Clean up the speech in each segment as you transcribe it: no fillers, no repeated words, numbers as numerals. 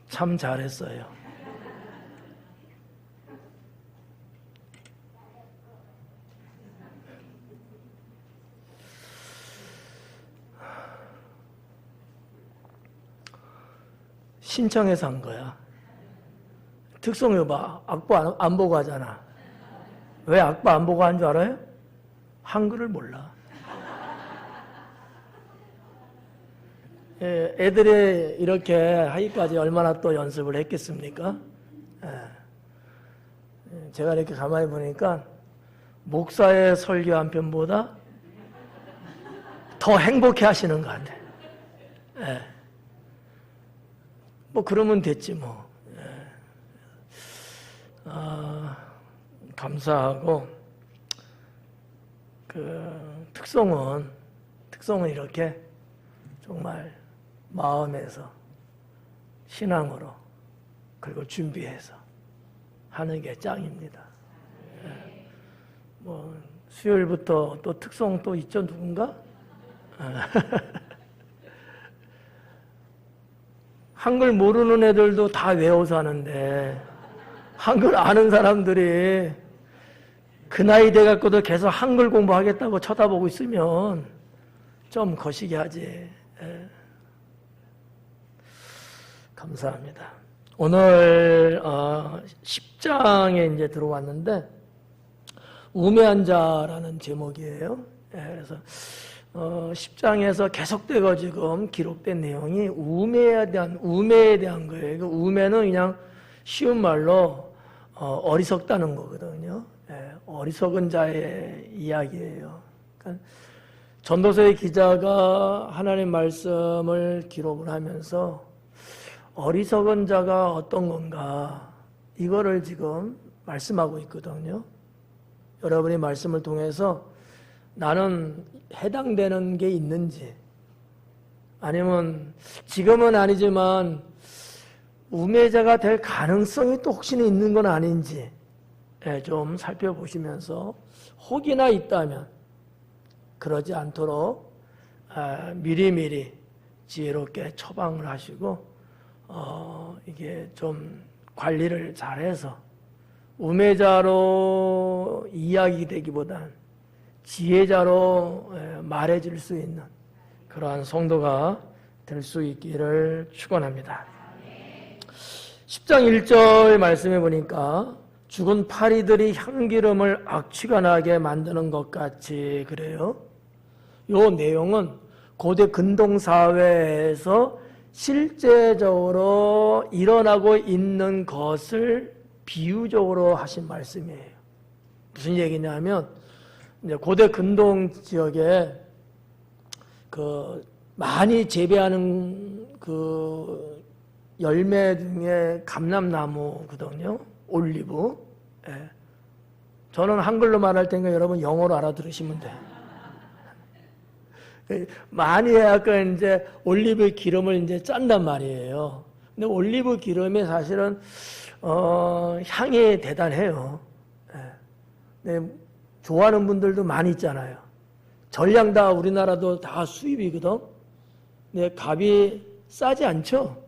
참 잘했어요. 신청해서 한 거야. 특성이 봐. 악보 안 보고 하잖아. 왜 악보 안 보고 한 줄 알아요? 한글을 몰라. 예, 애들이 이렇게 하기까지 얼마나 또 연습을 했겠습니까? 예. 제가 이렇게 가만히 보니까 목사의 설교 한 편보다 더 행복해 하시는 것 같아. 예. 뭐 그러면 됐지 뭐. 예. 감사하고 그 특성은 이렇게 정말 마음에서 신앙으로 그리고 준비해서 하는 게 짱입니다. 예. 뭐 수요일부터 또 특성 또 있죠 누군가? 한글 모르는 애들도 다 외워서 하는데 한글 아는 사람들이 그 나이 돼 갖고도 계속 한글 공부하겠다고 쳐다보고 있으면 좀 거시기 하지. 예. 감사합니다. 오늘 10장에 이제 들어왔는데 우매한 자라는 제목이에요. 예, 그래서 10장에서 계속되고 지금 기록된 내용이 우매에 대한 거예요. 그 우매는 그냥 쉬운 말로 어리석다는 거거든요. 예, 어리석은 자의 이야기예요. 그러니까 전도서의 기자가 하나님 말씀을 기록을 하면서 어리석은 자가 어떤 건가 이거를 지금 말씀하고 있거든요. 여러분이 말씀을 통해서 나는 해당되는 게 있는지 아니면 지금은 아니지만 우매자가 될 가능성이 또 혹시나 있는 건 아닌지 좀 살펴보시면서 혹이나 있다면 그러지 않도록 미리미리 지혜롭게 처방을 하시고 이게 좀 관리를 잘해서 우매자로 이야기되기보단 지혜자로 말해줄 수 있는 그러한 성도가 될 수 있기를 축원합니다. 10장 1절 말씀해 보니까 죽은 파리들이 향기름을 악취가 나게 만드는 것 같이 그래요. 요 내용은 고대 근동사회에서 실제적으로 일어나고 있는 것을 비유적으로 하신 말씀이에요. 무슨 얘기냐면 이제 고대 근동 지역에 그 많이 재배하는 그 열매 중에 감람나무거든요. 올리브. 예. 저는 한글로 말할 테니까 여러분 영어로 알아들으시면 돼요. 많이 해갖고 이제 올리브 기름을 이제 짠단 말이에요. 근데 올리브 기름이 사실은 향이 대단해요. 예. 근데 좋아하는 분들도 많이 있잖아요. 전량 다 우리나라도 다 수입이거든. 근데 값이 싸지 않죠.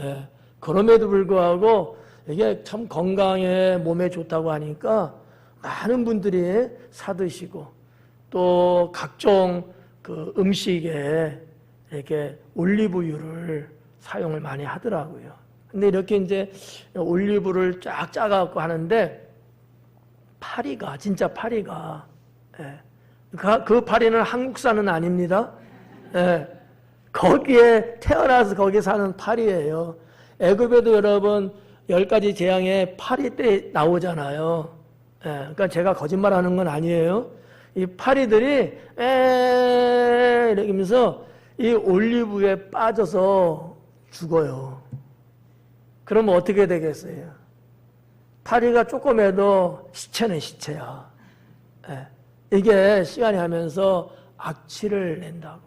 예. 그럼에도 불구하고 이게 참 건강에 몸에 좋다고 하니까 많은 분들이 사드시고 또 각종 그 음식에 이렇게 올리브유를 사용을 많이 하더라고요. 근데 이렇게 이제 올리브를 쫙 짜갖고 하는데 파리가 진짜 파리가 예. 그 파리는 한국산은 아닙니다. 예. 거기에 태어나서 거기 사는 파리예요. 애굽에도 여러분 10가지 재앙에 파리 때 나오잖아요. 예. 그러니까 제가 거짓말하는 건 아니에요. 이 파리들이 이러면서 이 올리브에 빠져서 죽어요. 그러면 어떻게 되겠어요? 파리가 조금 해도 시체는 시체야. 예. 이게 시간이 하면서 악취를 낸다고.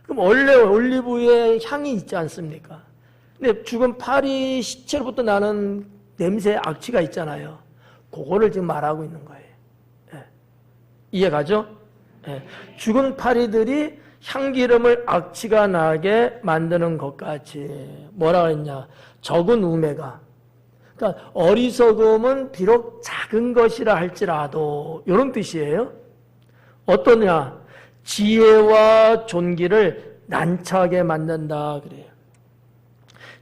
그럼 원래 올리브유에 향이 있지 않습니까? 근데 죽은 파리 시체로부터 나는 냄새 악취가 있잖아요. 그거를 지금 말하고 있는 거예요. 예. 이해 가죠? 예. 죽은 파리들이 향기름을 악취가 나게 만드는 것까지 뭐라 그랬냐? 적은 우매가. 그러니까 어리석음은 비록 작은 것이라 할지라도 이런 뜻이에요. 어떠냐? 지혜와 존귀를 난처하게 만든다 그래요.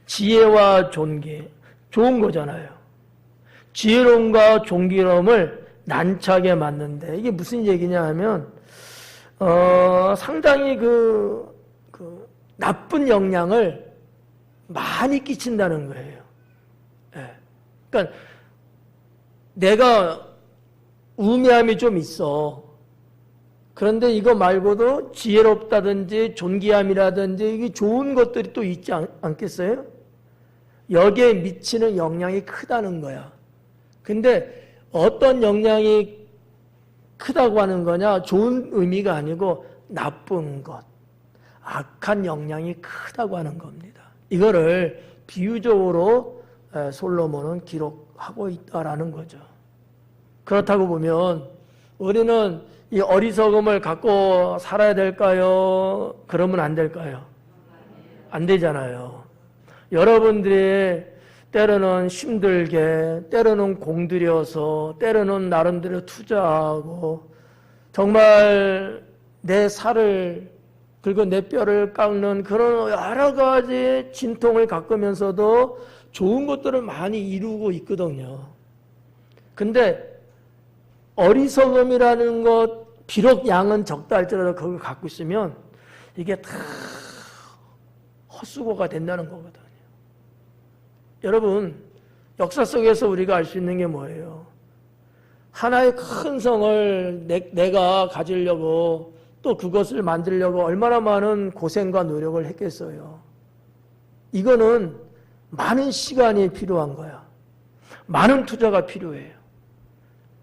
지혜와 존귀 좋은 거잖아요. 지혜로움과 존귀로움을 난처하게 만드는데 이게 무슨 얘기냐 하면 상당히 그 나쁜 영향을 많이 끼친다는 거예요. 예. 그러니까 내가 우매함이 좀 있어. 그런데 이거 말고도 지혜롭다든지 존귀함이라든지 이게 좋은 것들이 또 있지 않겠어요? 여기에 미치는 영향이 크다는 거야. 근데 어떤 영향이 크다고 하는 거냐? 좋은 의미가 아니고 나쁜 것, 악한 영향이 크다고 하는 겁니다. 이거를 비유적으로 솔로몬은 기록하고 있다라는 거죠. 그렇다고 보면 우리는 이 어리석음을 갖고 살아야 될까요? 그러면 안 될까요? 안 되잖아요. 여러분들이 때로는 힘들게, 때로는 공들여서, 때로는 나름대로 투자하고 정말 내 살을 그리고 내 뼈를 깎는 그런 여러 가지 진통을 겪으면서도 좋은 것들을 많이 이루고 있거든요. 근데 어리석음이라는 것, 비록 양은 적다 할지라도 그걸 갖고 있으면 이게 다 헛수고가 된다는 거거든요. 여러분, 역사 속에서 우리가 알 수 있는 게 뭐예요? 하나의 큰 성을 내가 가지려고 또 그것을 만들려고 얼마나 많은 고생과 노력을 했겠어요. 이거는 많은 시간이 필요한 거야. 많은 투자가 필요해요.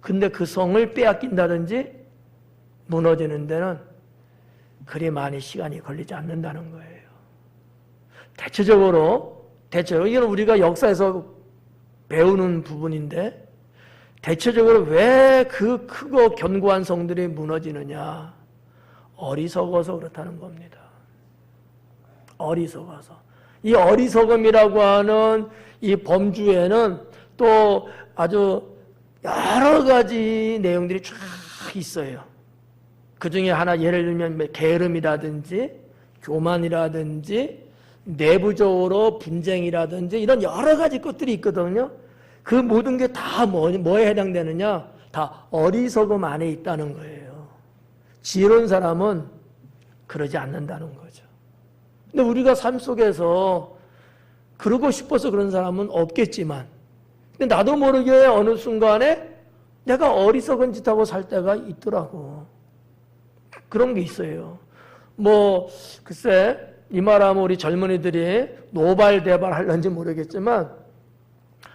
근데 그 성을 빼앗긴다든지 무너지는 데는 그리 많이 시간이 걸리지 않는다는 거예요. 대체적으로 이건 우리가 역사에서 배우는 부분인데 대체적으로 왜 그 크고 견고한 성들이 무너지느냐? 어리석어서 그렇다는 겁니다. 어리석어서. 이 어리석음이라고 하는 이 범주에는 또 아주 여러 가지 내용들이 쫙 있어요. 그 중에 하나 예를 들면 게으름이라든지 교만이라든지 내부적으로 분쟁이라든지 이런 여러 가지 것들이 있거든요. 그 모든 게 다 뭐에 해당되느냐? 다 어리석음 안에 있다는 거예요. 지혜로운 사람은 그러지 않는다는 거죠. 근데 우리가 삶 속에서 그러고 싶어서 그런 사람은 없겠지만 근데 나도 모르게 어느 순간에 내가 어리석은 짓하고 살 때가 있더라고. 그런 게 있어요. 글쎄 이 말하면 우리 젊은이들이 노발대발 할런지 모르겠지만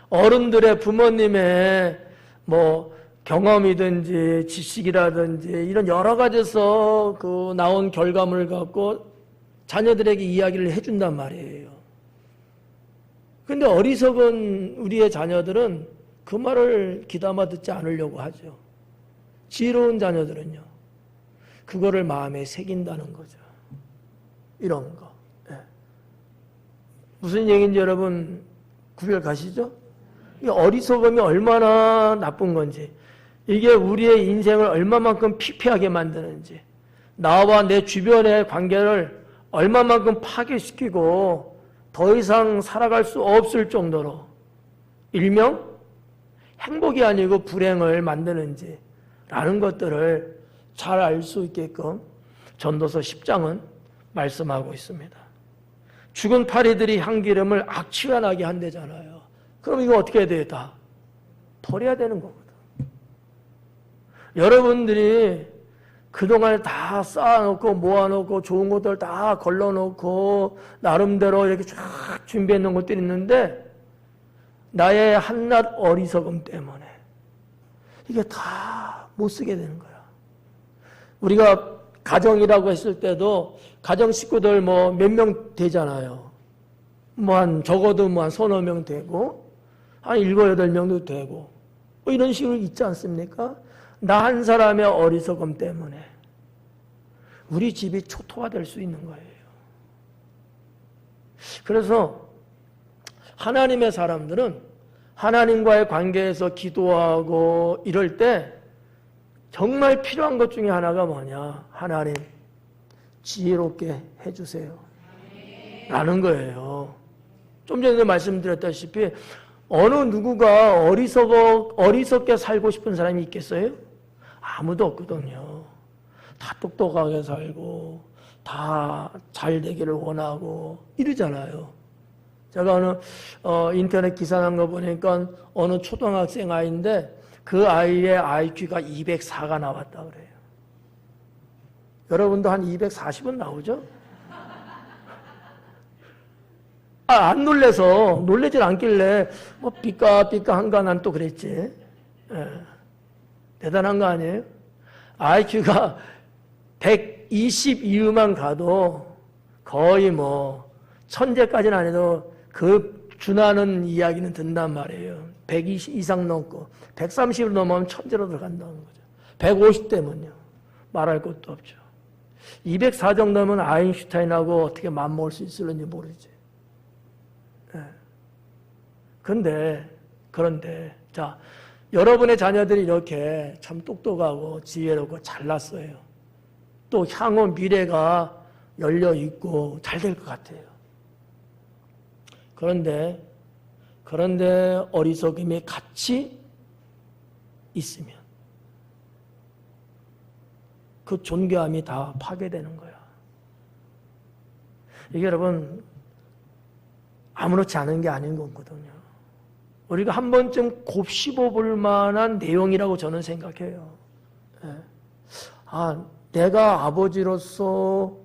어른들의 부모님의 경험이든지 지식이라든지 이런 여러 가지에서 나온 결과물을 갖고 자녀들에게 이야기를 해준단 말이에요. 근데 어리석은 우리의 자녀들은 그 말을 귀담아 듣지 않으려고 하죠. 지혜로운 자녀들은요. 그거를 마음에 새긴다는 거죠. 이런 거. 네. 무슨 얘기인지 여러분 구별 가시죠? 이 어리석음이 얼마나 나쁜 건지, 이게 우리의 인생을 얼마만큼 피폐하게 만드는지, 나와 내 주변의 관계를 얼마만큼 파괴시키고 더 이상 살아갈 수 없을 정도로 일명 행복이 아니고 불행을 만드는지 라는 것들을 잘 알 수 있게끔 전도서 10장은 말씀하고 있습니다. 죽은 파리들이 향기름을 악취가 나게 한대잖아요. 그럼 이거 어떻게 해야 돼요? 다 버려야 되는 거거든. 여러분들이 그동안 다 쌓아놓고 모아놓고 좋은 것들 다 걸러놓고 나름대로 이렇게 쫙 준비해놓은 것들이 있는데 나의 한낱 어리석음 때문에 이게 다 못 쓰게 되는 거야. 우리가 가정이라고 했을 때도 가정 식구들 몇 명 되잖아요. 적어도 한 서너 명 되고 한 7, 8명도 되고 이런 식으로 있지 않습니까? 나 한 사람의 어리석음 때문에 우리 집이 초토화될 수 있는 거예요. 그래서 하나님의 사람들은 하나님과의 관계에서 기도하고 이럴 때 정말 필요한 것 중에 하나가 뭐냐? 하나님 지혜롭게 해주세요 라는 거예요. 좀 전에 말씀드렸다시피 어느 누구가 어리석게 살고 싶은 사람이 있겠어요? 아무도 없거든요. 다 똑똑하게 살고 다 잘 되기를 원하고 이러잖아요. 제가 어느 인터넷 기사 난 거 보니까 어느 초등학생 아이인데 그 아이의 IQ가 204가 나왔다 그래요. 여러분도 한 240은 나오죠? 안 놀래질 않길래 뭐 삐까삐까 한가 난 또 그랬지. 예. 대단한 거 아니에요? IQ가 120 이후만 가도 거의 뭐 천재까지는 아니도 그 준하는 이야기는 듣는단 말이에요. 120 이상 넘고 130을 넘으면 천재로 들어간다는 거죠. 150 되면요. 말할 것도 없죠. 204 정도면 아인슈타인하고 어떻게 맞먹을 수 있을는지 모르지. 예. 그런데 자, 여러분의 자녀들이 이렇게 참 똑똑하고 지혜롭고 잘났어요. 또 향후 미래가 열려 있고 잘 될 것 같아요. 그런데 어리석음이 같이 있으면 그 존귀함이 다 파괴되는 거야. 이게 여러분 아무렇지 않은 게 아닌 거거든요. 우리가 한 번쯤 곱씹어 볼 만한 내용이라고 저는 생각해요. 예. 내가 아버지로서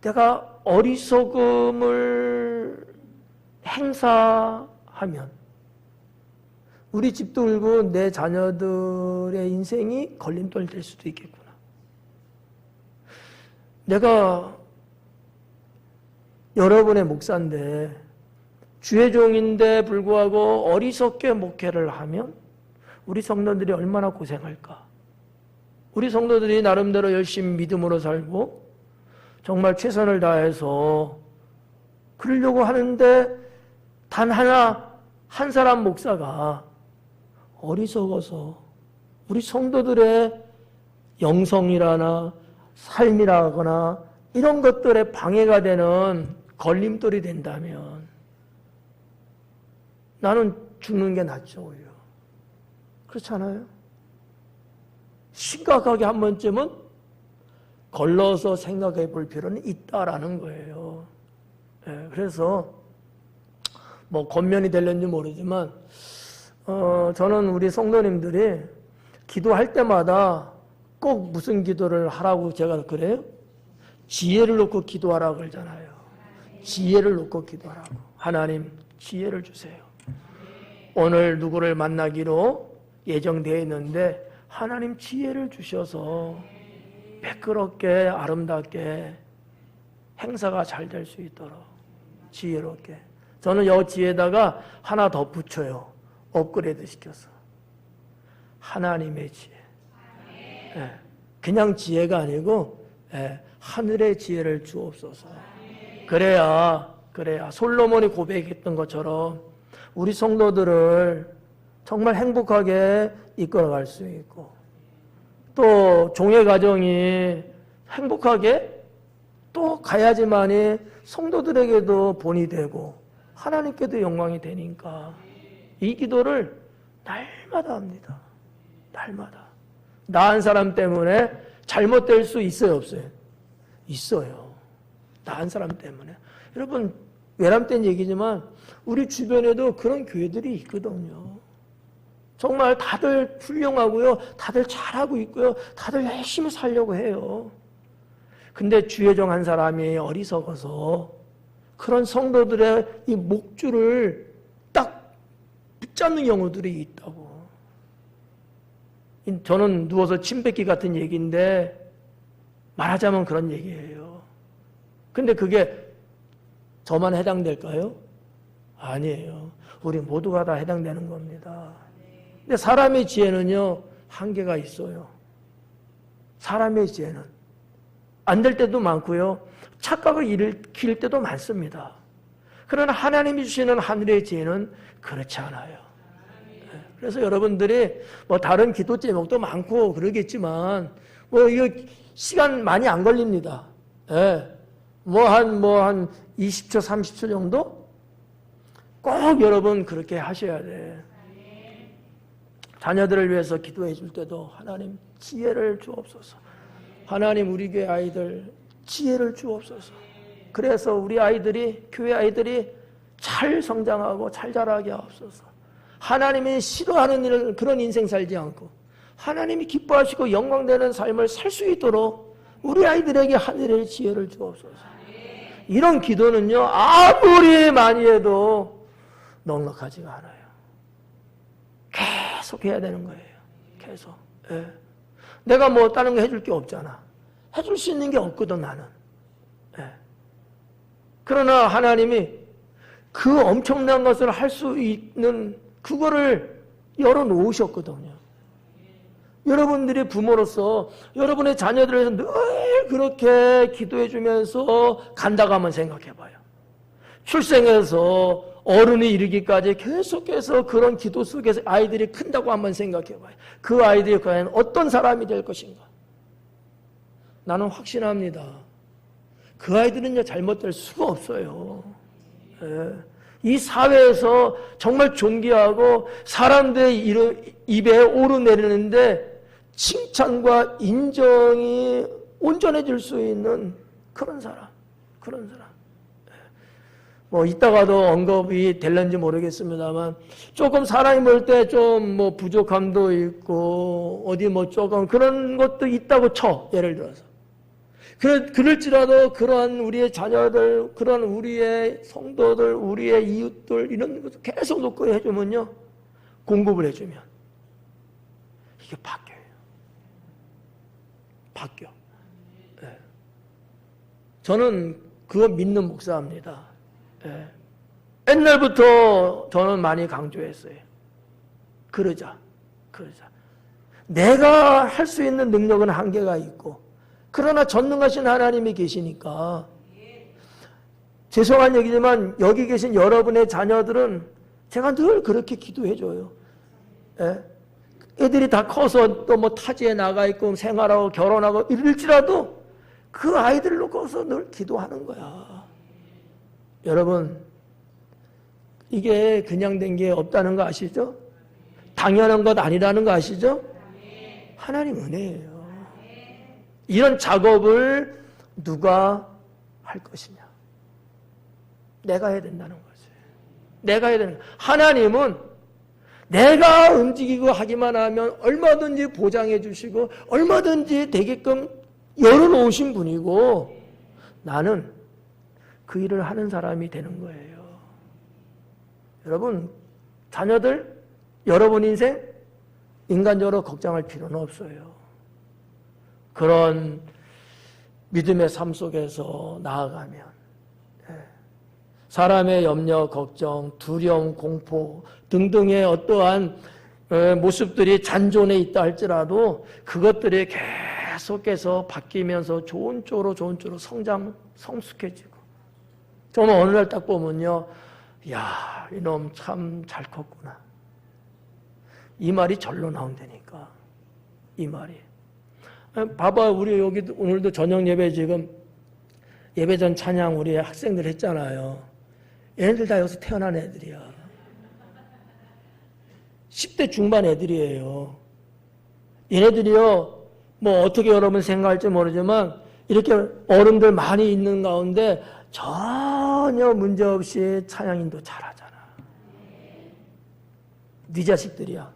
내가 어리석음을 행사하면 우리 집도 울고 내 자녀들의 인생이 걸림돌 될 수도 있겠구나. 내가 여러분의 목사인데 주의 종인데 불구하고 어리석게 목회를 하면 우리 성도들이 얼마나 고생할까. 우리 성도들이 나름대로 열심히 믿음으로 살고 정말 최선을 다해서 그러려고 하는데 단 한 사람 목사가 어리석어서 우리 성도들의 영성이라나 삶이라거나 이런 것들에 방해가 되는 걸림돌이 된다면 나는 죽는 게 낫죠, 오히려. 그렇지 않아요? 심각하게 한 번쯤은 걸러서 생각해 볼 필요는 있다라는 거예요. 예, 그래서 뭐 권면이 될는지 모르지만 저는 우리 성도님들이 기도할 때마다 꼭 무슨 기도를 하라고 제가 그래요? 지혜를 놓고 기도하라고 그러잖아요. 지혜를 놓고 기도하라고. 하나님 지혜를 주세요. 오늘 누구를 만나기로 예정되어 있는데 하나님 지혜를 주셔서 매끄럽게 아름답게 행사가 잘 될 수 있도록 지혜롭게. 저는 이 지혜에다가 하나 더 붙여요. 업그레이드 시켜서. 하나님의 지혜. 예, 그냥 지혜가 아니고 하늘의 지혜를 주옵소서. 그래야 솔로몬이 고백했던 것처럼 우리 성도들을 정말 행복하게 이끌어갈 수 있고 또 종의 가정이 행복하게 또 가야지만이 성도들에게도 본이 되고 하나님께도 영광이 되니까 이 기도를 날마다 합니다. 날마다. 나은 사람 때문에 잘못될 수 있어요, 없어요? 있어요. 나은 사람 때문에. 여러분 외람된 얘기지만 우리 주변에도 그런 교회들이 있거든요. 정말 다들 훌륭하고요. 다들 잘하고 있고요. 다들 열심히 살려고 해요. 근데 주의종 한 사람이 어리석어서 그런 성도들의 이 목줄을 딱 붙잡는 경우들이 있다고. 저는 누워서 침 뱉기 같은 얘기인데 말하자면 그런 얘기예요. 근데 그게 저만 해당될까요? 아니에요. 우리 모두가 다 해당되는 겁니다. 근데 사람의 지혜는요, 한계가 있어요. 사람의 지혜는. 안 될 때도 많고요. 착각을 일으킬 때도 많습니다. 그러나 하나님이 주시는 하늘의 지혜는 그렇지 않아요. 그래서 여러분들이 뭐 다른 기도 제목도 많고 그러겠지만 뭐 이거 시간 많이 안 걸립니다. 예. 뭐 한 20초, 30초 정도? 꼭 여러분 그렇게 하셔야 돼. 자녀들을 위해서 기도해 줄 때도 하나님 지혜를 주옵소서. 하나님 우리 교회 아이들 지혜를 주옵소서. 그래서 우리 아이들이, 교회 아이들이 잘 성장하고 잘 자라게 하옵소서. 하나님이 싫어하는 일을, 그런 인생 살지 않고 하나님이 기뻐하시고 영광되는 삶을 살 수 있도록 우리 아이들에게 하늘의 지혜를 주옵소서. 이런 기도는요, 아무리 많이 해도 넉넉하지가 않아요. 계속 해야 되는 거예요. 계속. 예. 내가 뭐 다른 거 해줄 게 없잖아. 해줄 수 있는 게 없거든, 나는. 예. 그러나 하나님이 그 엄청난 것을 할 수 있는 그거를 열어놓으셨거든요. 여러분들이 부모로서 여러분의 자녀들을 위해서 늘 그렇게 기도해 주면서 간다고 한번 생각해 봐요. 출생해서 어른이 이르기까지 계속해서 그런 기도 속에서 아이들이 큰다고 한번 생각해 봐요. 그 아이들이 과연 어떤 사람이 될 것인가? 나는 확신합니다. 그 아이들은요, 잘못될 수가 없어요. 예. 이 사회에서 정말 존귀하고 사람들의 입에 오르내리는데 칭찬과 인정이 온전해질 수 있는 그런 사람. 뭐 이따가도 언급이 될는지 모르겠습니다만 조금 사람이 볼 때 좀 뭐 부족함도 있고 어디 뭐 조금 그런 것도 있다고 쳐. 예를 들어서. 그럴지라도 그러한 우리의 자녀들, 그런 우리의 성도들, 우리의 이웃들 이런 것도 계속 놓고 해주면요. 공급을 해주면 이게 바뀌어요. 바뀌어. 네. 저는 그거 믿는 목사입니다. 네. 옛날부터 저는 많이 강조했어요. 그러자. 내가 할 수 있는 능력은 한계가 있고 그러나 전능하신 하나님이 계시니까 죄송한 얘기지만 여기 계신 여러분의 자녀들은 제가 늘 그렇게 기도해줘요. 예? 애들이 다 커서 또 뭐 타지에 나가 있고 생활하고 결혼하고 이럴지라도 그 아이들 놓고서 늘 기도하는 거야. 여러분 이게 그냥 된 게 없다는 거 아시죠? 당연한 것 아니라는 거 아시죠? 하나님 은혜예요. 이런 작업을 누가 할 것이냐? 내가 해야 된다는 거지. 내가 해야 되는 거야. 하나님은 내가 움직이고 하기만 하면 얼마든지 보장해 주시고 얼마든지 되게끔 열어놓으신 분이고 나는 그 일을 하는 사람이 되는 거예요. 여러분, 자녀들, 여러분 인생 인간적으로 걱정할 필요는 없어요. 그런 믿음의 삶 속에서 나아가면 사람의 염려, 걱정, 두려움, 공포 등등의 어떠한 모습들이 잔존해 있다 할지라도 그것들이 계속해서 바뀌면서 좋은 쪽으로 성숙해지고 정말 어느 날 딱 보면요, 야, 이놈 참 잘 컸구나. 이 말이 절로 나온다니까. 이 말이. 봐봐, 우리 여기 오늘도 저녁 예배 지금 예배 전 찬양 우리 학생들 했잖아요. 얘네들 다 여기서 태어난 애들이야. 10대 중반 애들이에요. 얘네들이요, 뭐 어떻게 여러분 생각할지 모르지만 이렇게 어른들 많이 있는 가운데 전혀 문제없이 찬양인도 잘하잖아. 네 자식들이야.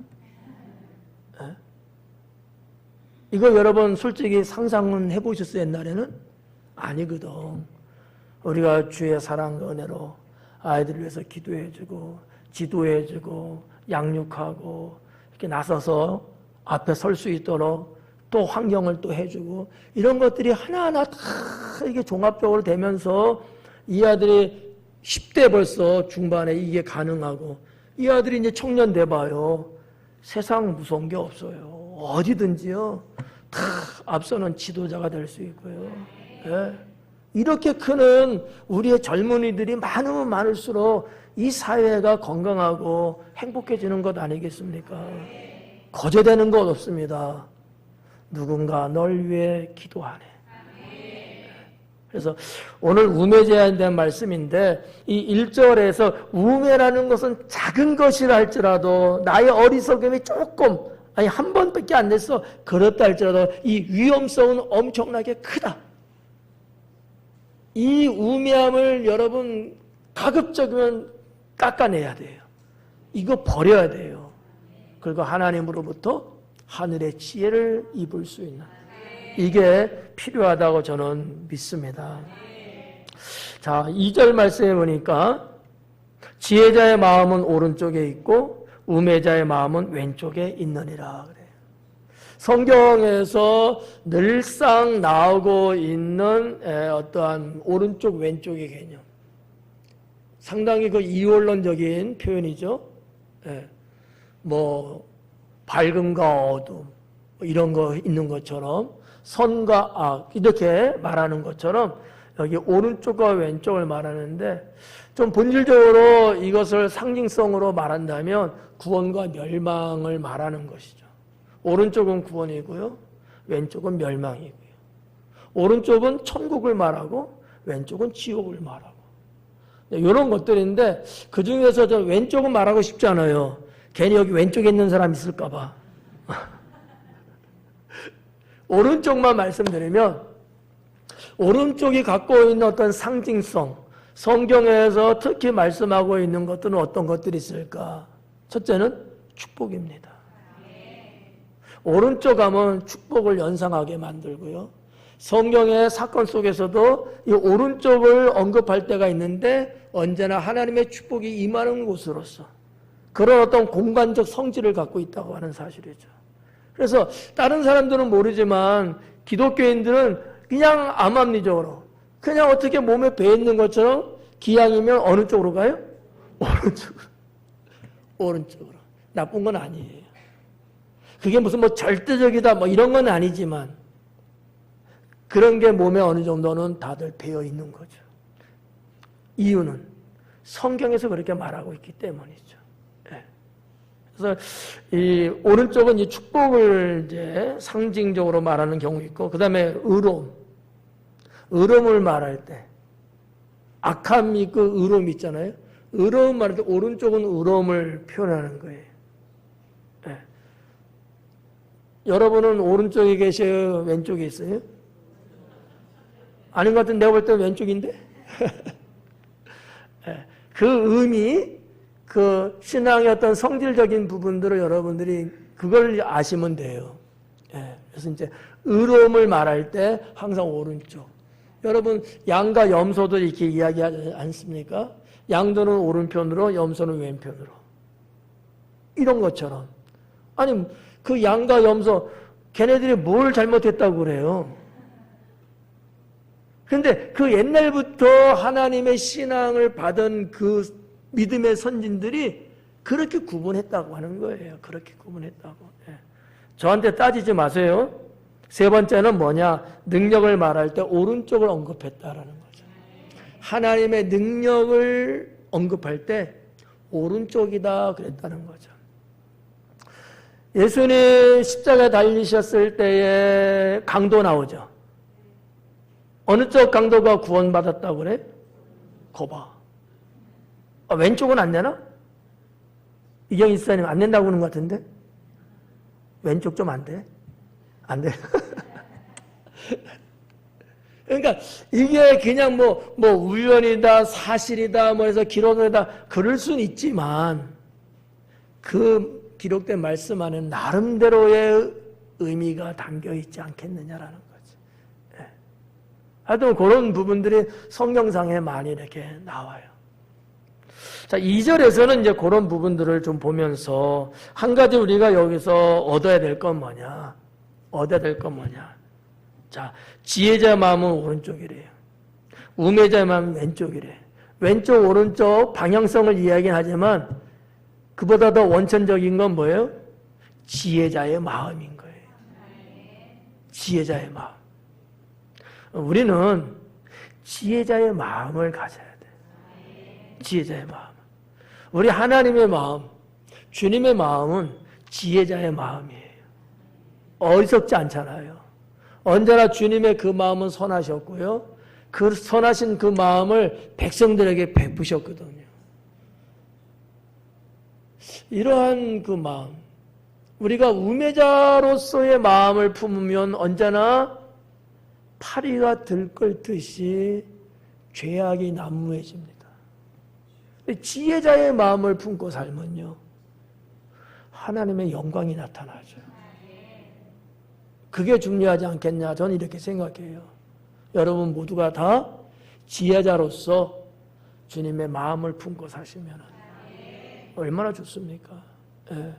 에? 이거 여러분 솔직히 상상은 해보셨어요? 옛날에는? 아니거든. 우리가 주의 사랑과 은혜로 아이들을 위해서 기도해주고 지도해주고 양육하고 이렇게 나서서 앞에 설 수 있도록 또 환경을 또 해주고 이런 것들이 하나하나 다 이게 종합적으로 되면서 이 아들이 10대 벌써 중반에 이게 가능하고 이 아들이 이제 청년 돼봐요. 세상 무서운 게 없어요. 어디든지요. 다 앞서는 지도자가 될 수 있고요. 예. 이렇게 크는 우리의 젊은이들이 많으면 많을수록 이 사회가 건강하고 행복해지는 것 아니겠습니까? 거저되는 것 없습니다. 누군가 널 위해 기도하네. 그래서 오늘 우매제에 대한 말씀인데 이 1절에서 우매라는 것은 작은 것이라 할지라도 나의 어리석음이 조금 한 번밖에 안 됐어. 그렇다 할지라도 이 위험성은 엄청나게 크다. 이 우매함을 여러분 가급적이면 깎아내야 돼요. 이거 버려야 돼요. 그리고 하나님으로부터 하늘의 지혜를 입을 수 있는 이게 필요하다고 저는 믿습니다. 자, 2절 말씀해 보니까 지혜자의 마음은 오른쪽에 있고 우매자의 마음은 왼쪽에 있느니라 그래요. 성경에서 늘상 나오고 있는 어떠한 오른쪽 왼쪽의 개념, 상당히 그 이원론적인 표현이죠. 뭐 밝음과 어둠 이런 거 있는 것처럼 선과 악 이렇게 말하는 것처럼 여기 오른쪽과 왼쪽을 말하는데 좀 본질적으로 이것을 상징성으로 말한다면 구원과 멸망을 말하는 것이죠. 오른쪽은 구원이고요. 왼쪽은 멸망이고요. 오른쪽은 천국을 말하고 왼쪽은 지옥을 말하고 이런 것들인데 그중에서 저 왼쪽은 말하고 싶지 않아요. 괜히 여기 왼쪽에 있는 사람 있을까 봐. 오른쪽만 말씀드리면 오른쪽이 갖고 있는 어떤 상징성, 성경에서 특히 말씀하고 있는 것들은 어떤 것들이 있을까? 첫째는 축복입니다. 오른쪽 하면 축복을 연상하게 만들고요. 성경의 사건 속에서도 이 오른쪽을 언급할 때가 있는데 언제나 하나님의 축복이 임하는 곳으로서 그런 어떤 공간적 성질을 갖고 있다고 하는 사실이죠. 그래서 다른 사람들은 모르지만 기독교인들은 그냥 암암리적으로 그냥 어떻게 몸에 배 있는 것처럼 기양이면 어느 쪽으로 가요? 오른쪽으로. 오른쪽으로. 나쁜 건 아니에요. 그게 무슨 뭐 절대적이다 뭐 이런 건 아니지만 그런 게 몸에 어느 정도는 다들 배어 있는 거죠. 이유는 성경에서 그렇게 말하고 있기 때문이죠. 그래서 이 오른쪽은 이 축복을 이제 상징적으로 말하는 경우 있고, 그 다음에 의로움을 말할 때 악함이 있고 의로움 있잖아요. 의로움 말할 때 오른쪽은 의로움을 표현하는 거예요. 네. 여러분은 오른쪽에 계셔요? 왼쪽에 있어요? 아닌 것 같은데 내가 볼 때 왼쪽인데? 네. 그 의미, 그 신앙의 어떤 성질적인 부분들을 여러분들이 그걸 아시면 돼요. 예, 그래서 이제 의로움을 말할 때 항상 오른쪽. 여러분 양과 염소도 이렇게 이야기하지 않습니까? 양도는 오른편으로, 염소는 왼편으로. 이런 것처럼. 아니 그 양과 염소 걔네들이 뭘 잘못했다고 그래요? 그런데 그 옛날부터 하나님의 신앙을 받은 그 믿음의 선진들이 그렇게 구분했다고 하는 거예요. 그렇게 구분했다고. 예. 저한테 따지지 마세요. 세 번째는 뭐냐? 능력을 말할 때 오른쪽을 언급했다라는 거죠. 하나님의 능력을 언급할 때 오른쪽이다 그랬다는 거죠. 예수님 십자가에 달리셨을 때에 강도 나오죠. 어느 쪽 강도가 구원받았다고 그래? 거봐. 왼쪽은 안 되나? 이경희 집사님 안 된다고 그러는 것 같은데? 왼쪽 좀 안 돼? 안 돼. 그러니까 이게 그냥 뭐 우연이다, 사실이다, 뭐 해서 기록이다, 그럴 수는 있지만 그 기록된 말씀 안에는 나름대로의 의미가 담겨 있지 않겠느냐라는 거지. 예. 하여튼 그런 부분들이 성경상에 많이 이렇게 나와요. 자, 2절에서는 이제 그런 부분들을 좀 보면서 한 가지 우리가 여기서 얻어야 될 건 뭐냐? 얻어야 될 건 뭐냐? 자, 지혜자의 마음은 오른쪽이래요. 우매자의 마음은 왼쪽이래. 왼쪽, 오른쪽 방향성을 이야기는 하지만 그보다 더 원천적인 건 뭐예요? 지혜자의 마음인 거예요. 지혜자의 마음. 우리는 지혜자의 마음을 가져야 돼. 지혜자의 마음. 우리 하나님의 마음, 주님의 마음은 지혜자의 마음이에요. 어리석지 않잖아요. 언제나 주님의 그 마음은 선하셨고요. 그 선하신 그 마음을 백성들에게 베푸셨거든요. 이러한 그 마음, 우리가 우매자로서의 마음을 품으면 언제나 파리가 들끓듯이 죄악이 난무해집니다. 지혜자의 마음을 품고 살면요, 하나님의 영광이 나타나죠. 그게 중요하지 않겠냐, 저는 이렇게 생각해요. 여러분 모두가 다 지혜자로서 주님의 마음을 품고 사시면 얼마나 좋습니까? 예.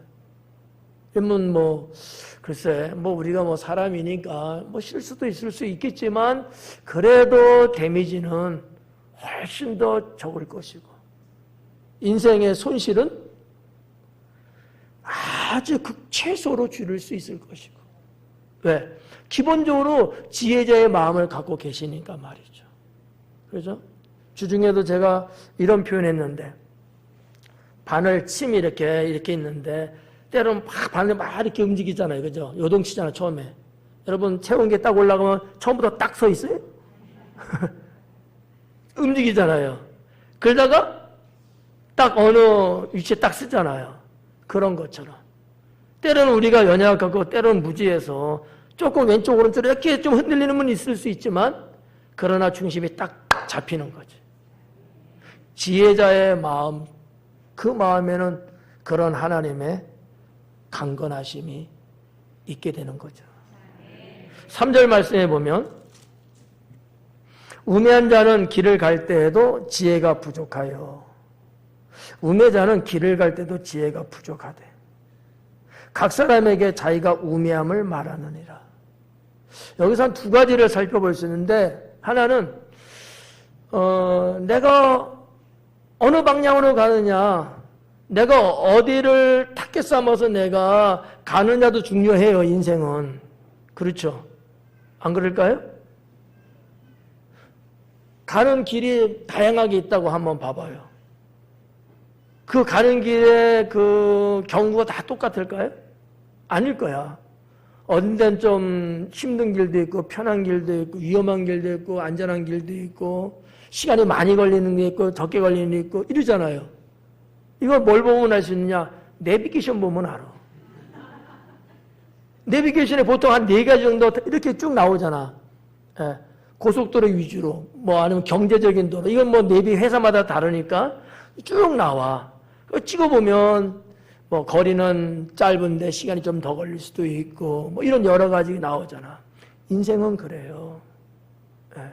그러면 글쎄, 우리가 사람이니까 실수도 있을 수 있겠지만, 그래도 데미지는 훨씬 더 적을 것이고, 인생의 손실은 아주 극최소로 줄일 수 있을 것이고. 왜? 기본적으로 지혜자의 마음을 갖고 계시니까 말이죠. 그렇죠? 주중에도 제가 이런 표현했는데, 바늘 침이 이렇게 있는데, 때로는 바늘 이렇게 움직이잖아요. 그죠? 요동치잖아요, 처음에. 여러분, 체온계 딱 올라가면 처음부터 딱 서 있어요? 움직이잖아요. 그러다가 딱 어느 위치에 딱 쓰잖아요. 그런 것처럼. 때로는 우리가 연약하고 때로는 무지해서 조금 왼쪽 오른쪽으로 이렇게 좀 흔들리는 건 있을 수 있지만, 그러나 중심이 딱 잡히는 거지. 지혜자의 마음, 그 마음에는 그런 하나님의 강건하심이 있게 되는 거죠. 3절 말씀에 보면, 우매한 자는 길을 갈 때에도 지혜가 부족하여. 우매자는 길을 갈 때도 지혜가 부족하대. 각 사람에게 자기가 우매함을 말하느니라. 여기서 한 두 가지를 살펴볼 수 있는데, 하나는 내가 어느 방향으로 가느냐, 내가 어디를 탁게 삼아서 내가 가느냐도 중요해요, 인생은. 그렇죠? 안 그럴까요? 가는 길이 다양하게 있다고 한번 봐봐요. 그 가는 길의 그 경구가 다 똑같을까요? 아닐 거야. 어떤 데는 좀 힘든 길도 있고, 편한 길도 있고, 위험한 길도 있고, 안전한 길도 있고, 시간이 많이 걸리는 게 있고, 적게 걸리는 게 있고, 이러잖아요. 이거 뭘 보면 알 수 있느냐? 내비게이션 보면 알아. 내비게이션에 보통 한 4가지 정도 이렇게 쭉 나오잖아. 예. 고속도로 위주로, 아니면 경제적인 도로. 이건 내비 회사마다 다르니까 쭉 나와. 찍어보면, 거리는 짧은데 시간이 좀 더 걸릴 수도 있고, 이런 여러 가지 나오잖아. 인생은 그래요. 예.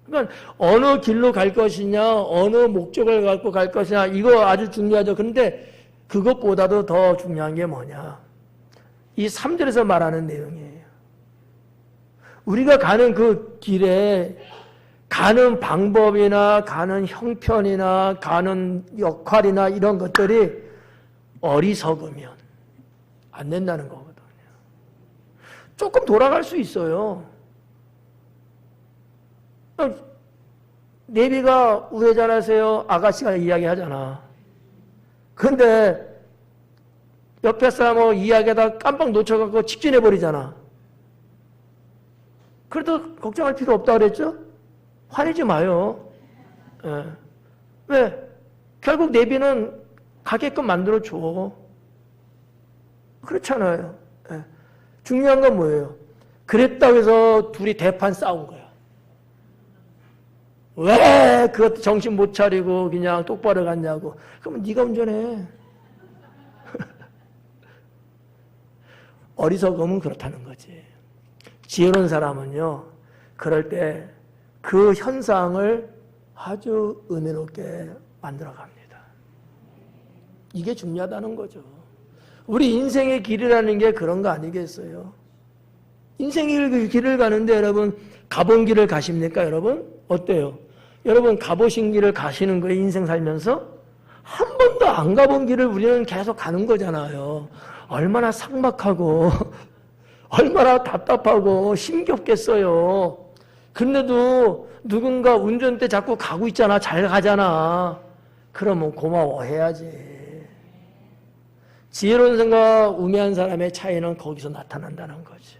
그러니까 어느 길로 갈 것이냐, 어느 목적을 갖고 갈 것이냐, 이거 아주 중요하죠. 그런데 그것보다도 더 중요한 게 뭐냐? 이 3절에서 말하는 내용이에요. 우리가 가는 그 길에 가는 방법이나 가는 형편이나 가는 역할이나 이런 것들이 어리석으면 안 된다는 거거든요. 조금 돌아갈 수 있어요. 내비가 우회전하세요, 아가씨가 이야기하잖아. 근데 옆에 사람하고 이야기하다가 깜빡 놓쳐갖고 직진해버리잖아. 그래도 걱정할 필요 없다 그랬죠? 화내지 마요. 예. 왜? 결국 내비는 가게끔 만들어줘. 그렇잖아요. 예. 중요한 건 뭐예요? 그랬다고 해서 둘이 대판 싸운 거야. 왜 그것도 정신 못 차리고 그냥 똑바로 갔냐고. 그러면 네가 운전해. 어리석음은 그렇다는 거지. 지혜로운 사람은요, 그럴 때 그 현상을 아주 은혜롭게 만들어 갑니다. 이게 중요하다는 거죠. 우리 인생의 길이라는 게 그런 거 아니겠어요? 인생의 길을 가는데 여러분, 가본 길을 가십니까, 여러분? 어때요? 여러분, 가보신 길을 가시는 거예요, 인생 살면서? 한 번도 안 가본 길을 우리는 계속 가는 거잖아요. 얼마나 삭막하고 얼마나 답답하고 힘겹겠어요. 근데도 누군가 운전대 자꾸 가고 있잖아. 잘 가잖아. 그러면 고마워해야지. 지혜로운 사람과 우매한 사람의 차이는 거기서 나타난다는 거지.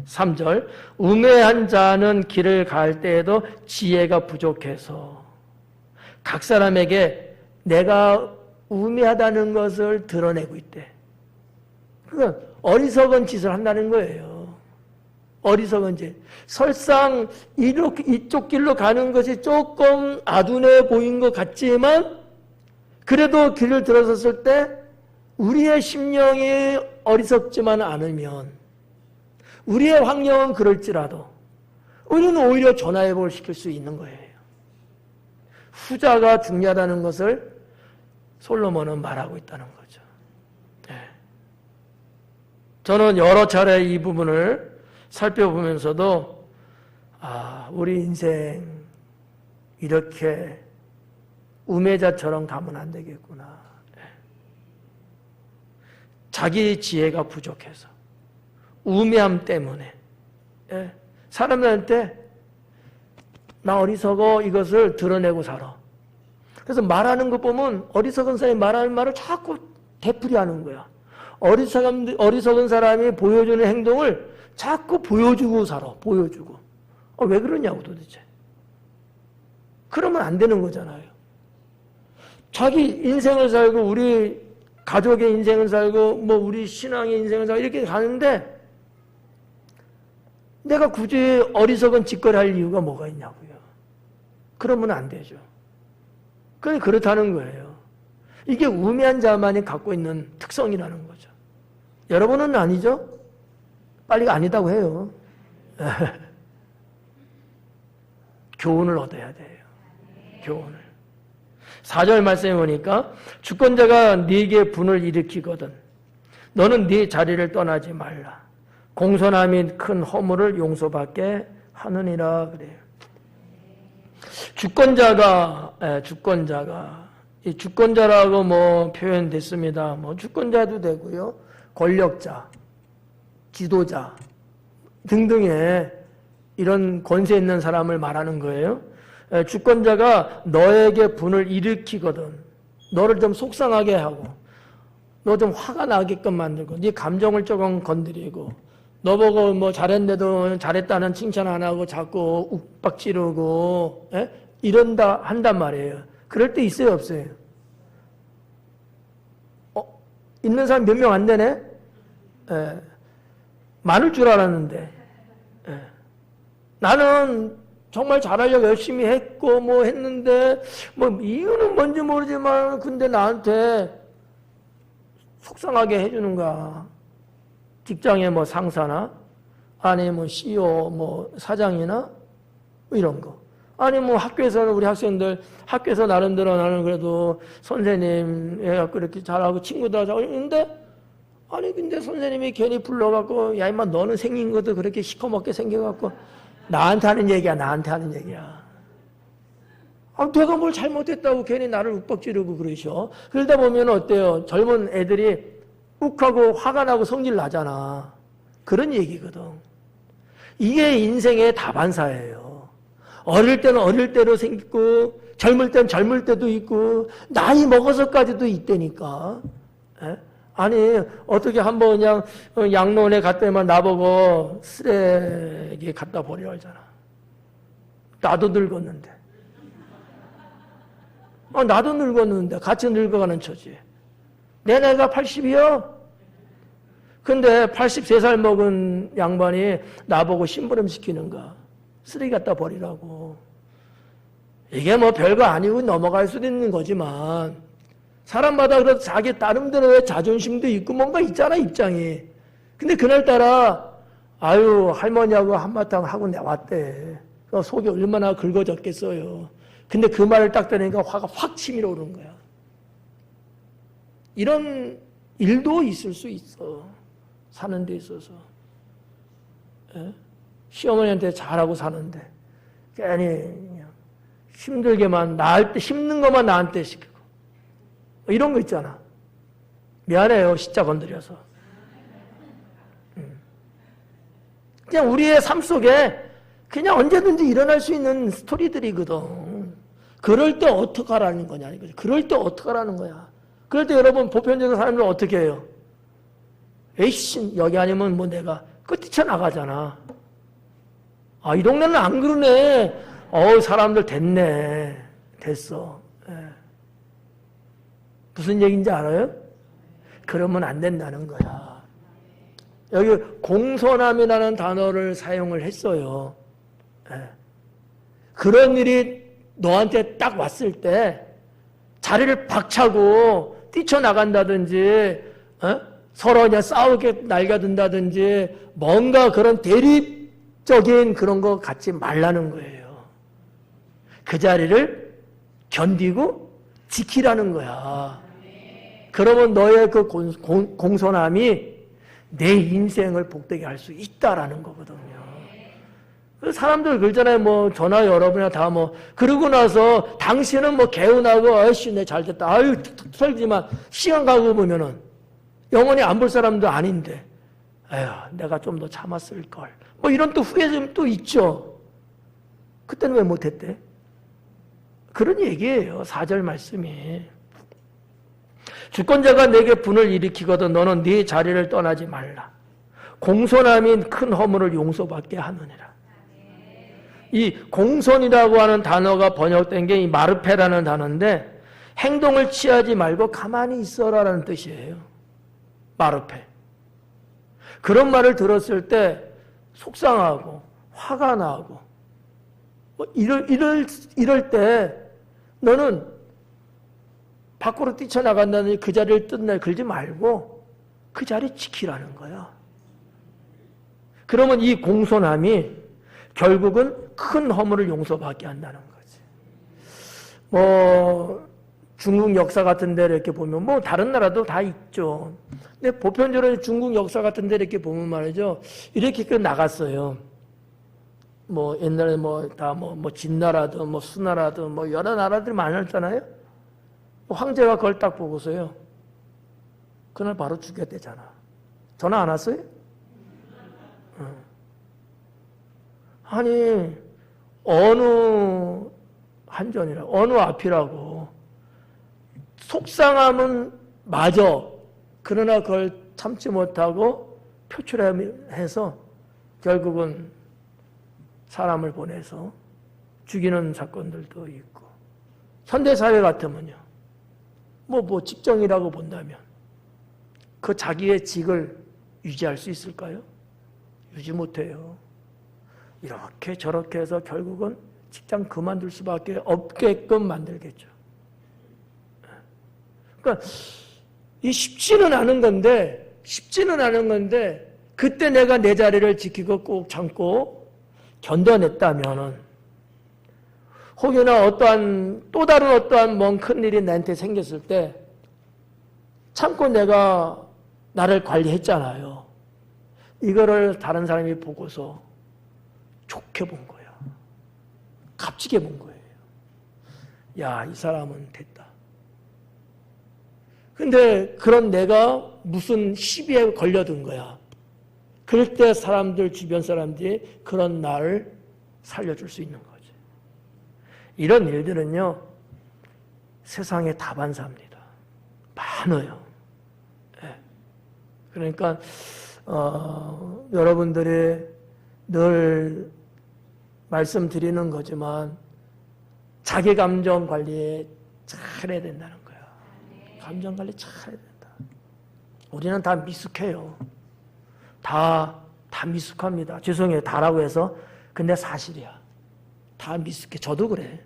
3절, 우매한 자는 길을 갈 때에도 지혜가 부족해서 각 사람에게 내가 우매하다는 것을 드러내고 있대. 그러니까 어리석은 짓을 한다는 거예요. 어리석은 짓. 설상 이쪽 길로 가는 것이 조금 아둔해 보인 것 같지만 그래도 길을 들어섰을 때 우리의 심령이 어리석지만 않으면 우리의 환경은 그럴지라도 우리는 오히려 전화해볼 시킬 수 있는 거예요. 후자가 중요하다는 것을 솔로몬은 말하고 있다는 거죠. 저는 여러 차례 이 부분을 살펴보면서도 우리 인생 이렇게 우매자처럼 가면 안 되겠구나. 자기 지혜가 부족해서 우매함 때문에 사람들한테 나 어리석어 이것을 드러내고 살아. 그래서 말하는 거 보면 어리석은 사람이 말하는 말을 자꾸 되풀이하는 거야. 어리석은 사람이 보여주는 행동을 자꾸 보여주고 살아. 보여주고. 왜 그러냐고 도대체. 그러면 안 되는 거잖아요. 자기 인생을 살고 우리 가족의 인생을 살고 뭐 우리 신앙의 인생을 살고 이렇게 가는데 내가 굳이 어리석은 짓거리 할 이유가 뭐가 있냐고요. 그러면 안 되죠. 그렇다는 거예요. 이게 우매한 자만이 갖고 있는 특성이라는 거죠. 여러분은 아니죠? 빨리 아니다고 해요. 교훈을 얻어야 돼요. 교훈을. 4절 말씀에 보니까 주권자가 네게 분을 일으키거든 너는 네 자리를 떠나지 말라. 공손함이 큰 허물을 용서받게 하느니라 그래요. 주권자가 이 주권자라고 뭐 표현됐습니다. 뭐 주권자도 되고요. 권력자, 지도자 등등의 이런 권세 있는 사람을 말하는 거예요. 주권자가 너에게 분을 일으키거든 너를 좀 속상하게 하고 너 좀 화가 나게끔 만들고 네 감정을 조금 건드리고 너 보고 뭐 잘했는데도 잘했다는 칭찬 안 하고 자꾸 욱박 지르고 이런다 한단 말이에요. 그럴 때 있어요 없어요? 있는 사람 몇 명 안 되네? 많을 줄 알았는데 나는 정말 잘하려고 열심히 했고 뭐 했는데 뭐 이유는 뭔지 모르지만 근데 나한테 속상하게 해주는 거야. 직장의 뭐 상사나 아니 뭐 CEO 뭐 사장이나 뭐 이런 거. 아니 뭐 학교에서는 우리 학생들 학교에서 나름대로 나는 그래도 선생님 해갖고 이렇게 잘하고 친구들하고 잘하고 있는데 아니 근데 선생님이 괜히 불러갖고 야 임마 너는 생긴 것도 그렇게 시커멓게 생겨갖고 나한테 하는 얘기야. 나한테 하는 얘기야. 내가 뭘 잘못했다고 괜히 나를 욱박지르고 그러셔. 그러다 보면 어때요? 젊은 애들이 욱하고 화가 나고 성질 나잖아. 그런 얘기거든. 이게 인생의 다반사예요. 어릴 때는 어릴 때로 생기고 젊을 때는 젊을 때도 있고 나이 먹어서까지도 있다니까. 아니 어떻게 한번 그냥 양로원에 갔더니만 나보고 쓰레기 갖다 버리라 하잖아. 나도 늙었는데. 나도 늙었는데 같이 늙어가는 처지. 내 나이가 80이요? 근데 83살 먹은 양반이 나보고 심부름 시키는가. 쓰레기 갖다 버리라고. 이게 뭐 별거 아니고 넘어갈 수도 있는 거지만 사람마다 그래도 자기 나름대로의 자존심도 있고 뭔가 있잖아 입장이. 근데 그날따라 아유 할머니하고 한바탕 하고 왔대. 속이 얼마나 긁어졌겠어요. 근데 그 말을 딱 들으니까 화가 확 치밀어 오르는 거야. 이런 일도 있을 수 있어. 사는 데 있어서. 시어머니한테 잘하고 사는데 괜히 그냥 힘들게만 힘든 것만 나한테 시키고 이런 거 있잖아. 미안해요. 십자 건드려서. 그냥 우리의 삶 속에 그냥 언제든지 일어날 수 있는 스토리들이거든. 그럴 때 어떻게 하라는 거냐 이거죠. 그럴 때 어떻게 하라는 거야. 그럴 때 여러분 보편적인 사람들은 어떻게 해요? 에이씨 여기 아니면 뭐 내가 뛰쳐나가잖아. 아, 이 동네는 안 그러네. 사람들 됐네. 됐어. 예. 무슨 얘기인지 알아요? 그러면 안 된다는 거야. 여기 공손함이라는 단어를 사용을 했어요. 예. 그런 일이 너한테 딱 왔을 때 자리를 박차고 뛰쳐나간다든지 서로 그냥 싸우게 날겨든다든지 뭔가 그런 대립적인 그런 거 갖지 말라는 거예요. 그 자리를 견디고 지키라는 거야. 그러면 너의 그 공손함이 내 인생을 복되게 할 수 있다라는 거거든요. 사람들 그러잖아요. 뭐 저나 여러분이나 다 뭐 그러고 나서 당신은 뭐 개운하고 아이씨 내 잘됐다. 아유 툭툭 털지만 시간 가고 보면은 영원히 안 볼 사람도 아닌데 에휴 내가 좀 더 참았을 걸. 뭐 이런 또 후회점이 또 있죠. 그때는 왜 못했대? 그런 얘기예요. 4절 말씀이. 주권자가 내게 분을 일으키거든 너는 네 자리를 떠나지 말라. 공손함이 큰 허물을 용서받게 하느니라. 이 공손이라고 하는 단어가 번역된 게 이 마르페라는 단어인데 행동을 취하지 말고 가만히 있어라라는 뜻이에요. 마르페. 그런 말을 들었을 때 속상하고 화가 나고 뭐 이럴 때 너는 밖으로 뛰쳐나간다든지 그 자리를 뜬날 걸지 말고 그 자리 지키라는 거야. 그러면 이 공손함이 결국은 큰 허물을 용서받게 한다는 거지. 뭐 중국 역사 같은 데 이렇게 보면 뭐 다른 나라도 다 있죠. 근데 보편적으로 중국 역사 같은 데 이렇게 보면 말이죠. 이렇게 나갔어요. 뭐 옛날에 뭐 다 뭐 진나라든 뭐 수나라든 뭐 여러 나라들이 많았잖아요. 황제가 그걸 딱 보고서요. 그날 바로 죽였대잖아. 전화 안 왔어요? 아니 어느 한전이라 어느 앞이라고 속상함은 마저 그러나 그걸 참지 못하고 표출해서 결국은 사람을 보내서 죽이는 사건들도 있고 현대사회 같으면요 뭐 직정이라고 본다면 그 자기의 직을 유지할 수 있을까요? 유지 못해요. 이렇게 저렇게 해서 결국은 직장 그만둘 수밖에 없게끔 만들겠죠. 그러니까 이 쉽지는 않은 건데 그때 내가 내 자리를 지키고 꼭 참고 견뎌냈다면은 혹여나 또 다른 어떠한 뭔 큰일이 나한테 생겼을 때 참고 내가 나를 관리했잖아요. 이거를 다른 사람이 보고서 좋게 본 거야. 값지게 본 거예요. 야, 이 사람은 됐다. 근데 그런 내가 무슨 시비에 걸려든 거야. 그럴 때 주변 사람들이 그런 나를 살려줄 수 있는 거지. 이런 일들은요, 세상에 다반사입니다. 많아요. 네. 그러니까, 여러분들이 늘 말씀드리는 거지만, 자기 감정 관리에 잘해야 된다는 거야. 감정 관리 잘해야 된다. 우리는 다 미숙해요. 다 미숙합니다. 죄송해요. 다라고 해서. 근데 사실이야. 다 미숙해. 저도 그래.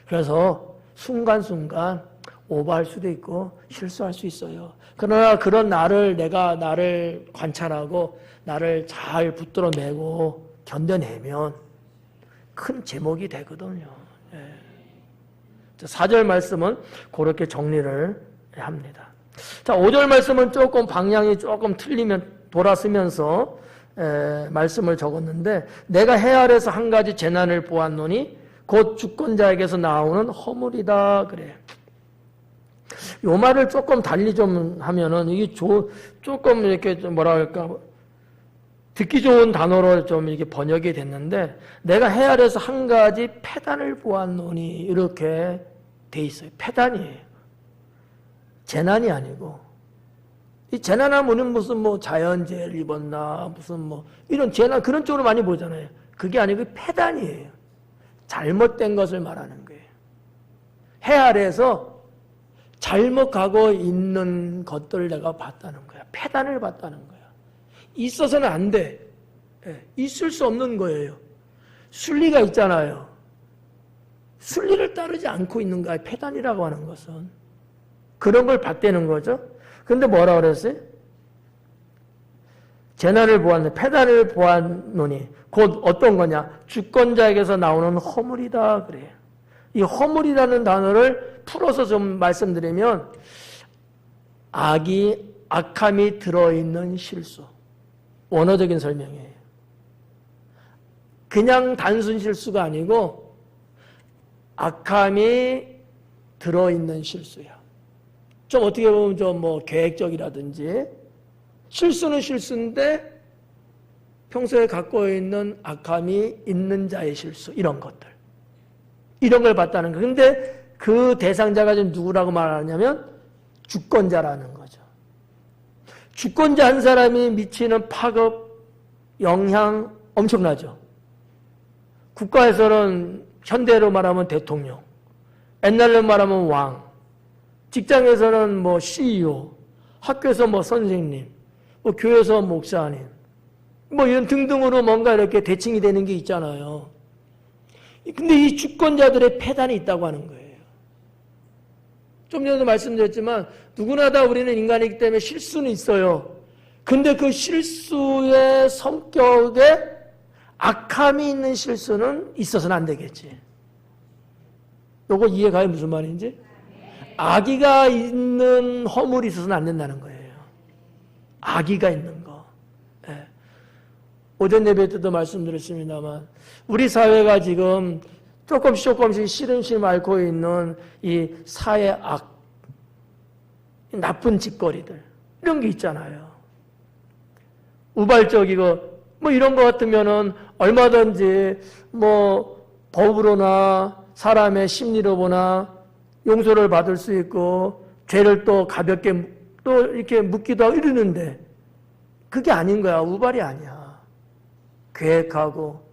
그래서 순간순간 오버할 수도 있고 실수할 수 있어요. 그러나 그런 내가 나를 관찰하고 나를 잘 붙들어 매고 견뎌내면 큰 제목이 되거든요. 4절 말씀은 그렇게 정리를 합니다. 자, 5절 말씀은 조금 방향이 조금 돌아서면서 말씀을 적었는데 내가 해 아래서 한 가지 재난을 보았노니 곧 주권자에게서 나오는 허물이다 그래. 요 말을 조금 달리 좀 하면은 이게 조금 이렇게 좀 뭐라 할까 듣기 좋은 단어로 좀 이렇게 번역이 됐는데, 내가 헤아려서 한 가지 패단을 보았노니 이렇게 돼 있어요. 패단이에요. 재난이 아니고. 이 재난하면은 무슨 뭐 자연재해를 입었나, 무슨 뭐 이런 재난 그런 쪽으로 많이 보잖아요. 그게 아니고 패단이에요. 잘못된 것을 말하는 거예요. 헤아려서 잘못 가고 있는 것들을 내가 봤다는 거야. 패단을 봤다는 거야. 있어서는 안 돼. 있을 수 없는 거예요. 순리가 있잖아요. 순리를 따르지 않고 있는 거야. 패단이라고 하는 것은. 그런 걸 봤다는 거죠. 근데 뭐라 그랬어요? 재난을 보았노니, 패단을 보았노니 곧 어떤 거냐? 주권자에게서 나오는 허물이다 그래요. 이 허물이라는 단어를 풀어서 좀 말씀드리면 악함이 들어있는 실수. 원어적인 설명이에요. 그냥 단순 실수가 아니고 악함이 들어있는 실수야. 좀 어떻게 보면 좀 뭐 계획적이라든지 실수는 실수인데 평소에 갖고 있는 악함이 있는 자의 실수 이런 것들. 이런 걸 봤다는 거예요. 근데 그 대상자가 지금 누구라고 말하냐면 주권자라는 거죠. 주권자 한 사람이 미치는 파급, 영향 엄청나죠. 국가에서는 현대로 말하면 대통령, 옛날로 말하면 왕, 직장에서는 뭐 CEO, 학교에서 뭐 선생님, 뭐 교회에서 목사님, 뭐 이런 등등으로 뭔가 이렇게 대칭이 되는 게 있잖아요. 근데 이 주권자들의 패단이 있다고 하는 거예요. 좀 전에도 말씀드렸지만 누구나 다 우리는 인간이기 때문에 실수는 있어요. 근데 그 실수의 성격에 악함이 있는 실수는 있어서는 안 되겠지. 요거 이해가요? 무슨 말인지? 악의가 있는 허물이 있어서는 안 된다는 거예요. 악의가 있는 거. 예. 오전 예배 때도 말씀드렸습니다만 우리 사회가 지금 조금씩 시름시름 앓고 있는 이 사회 악, 나쁜 짓거리들 이런 게 있잖아요. 우발적이고 뭐 이런 거 같으면은 얼마든지 뭐 법으로나 사람의 심리로 보나 용서를 받을 수 있고 죄를 또 가볍게 또 이렇게 묻기도 하고 이러는데 그게 아닌 거야. 우발이 아니야. 계획하고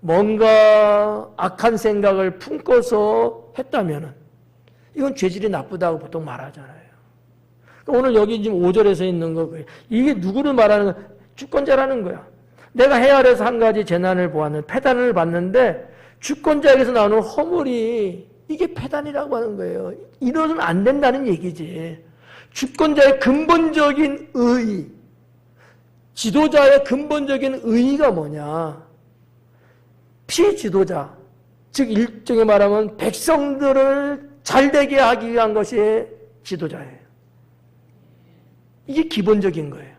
뭔가 악한 생각을 품고서 했다면은 이건 죄질이 나쁘다고 보통 말하잖아요. 오늘 여기 지금 5절에서 있는 거 이게 누구를 말하는 거야? 주권자라는 거야. 내가 헤아려서 한 가지 재난을 보았는 패단을 봤는데 주권자에게서 나오는 허물이 이게 패단이라고 하는 거예요. 이러면 안 된다는 얘기지. 주권자의 근본적인 의의, 지도자의 근본적인 의의가 뭐냐? 피지도자, 즉 일종의 말하면 백성들을 잘되게 하기 위한 것이 지도자예요. 이게 기본적인 거예요.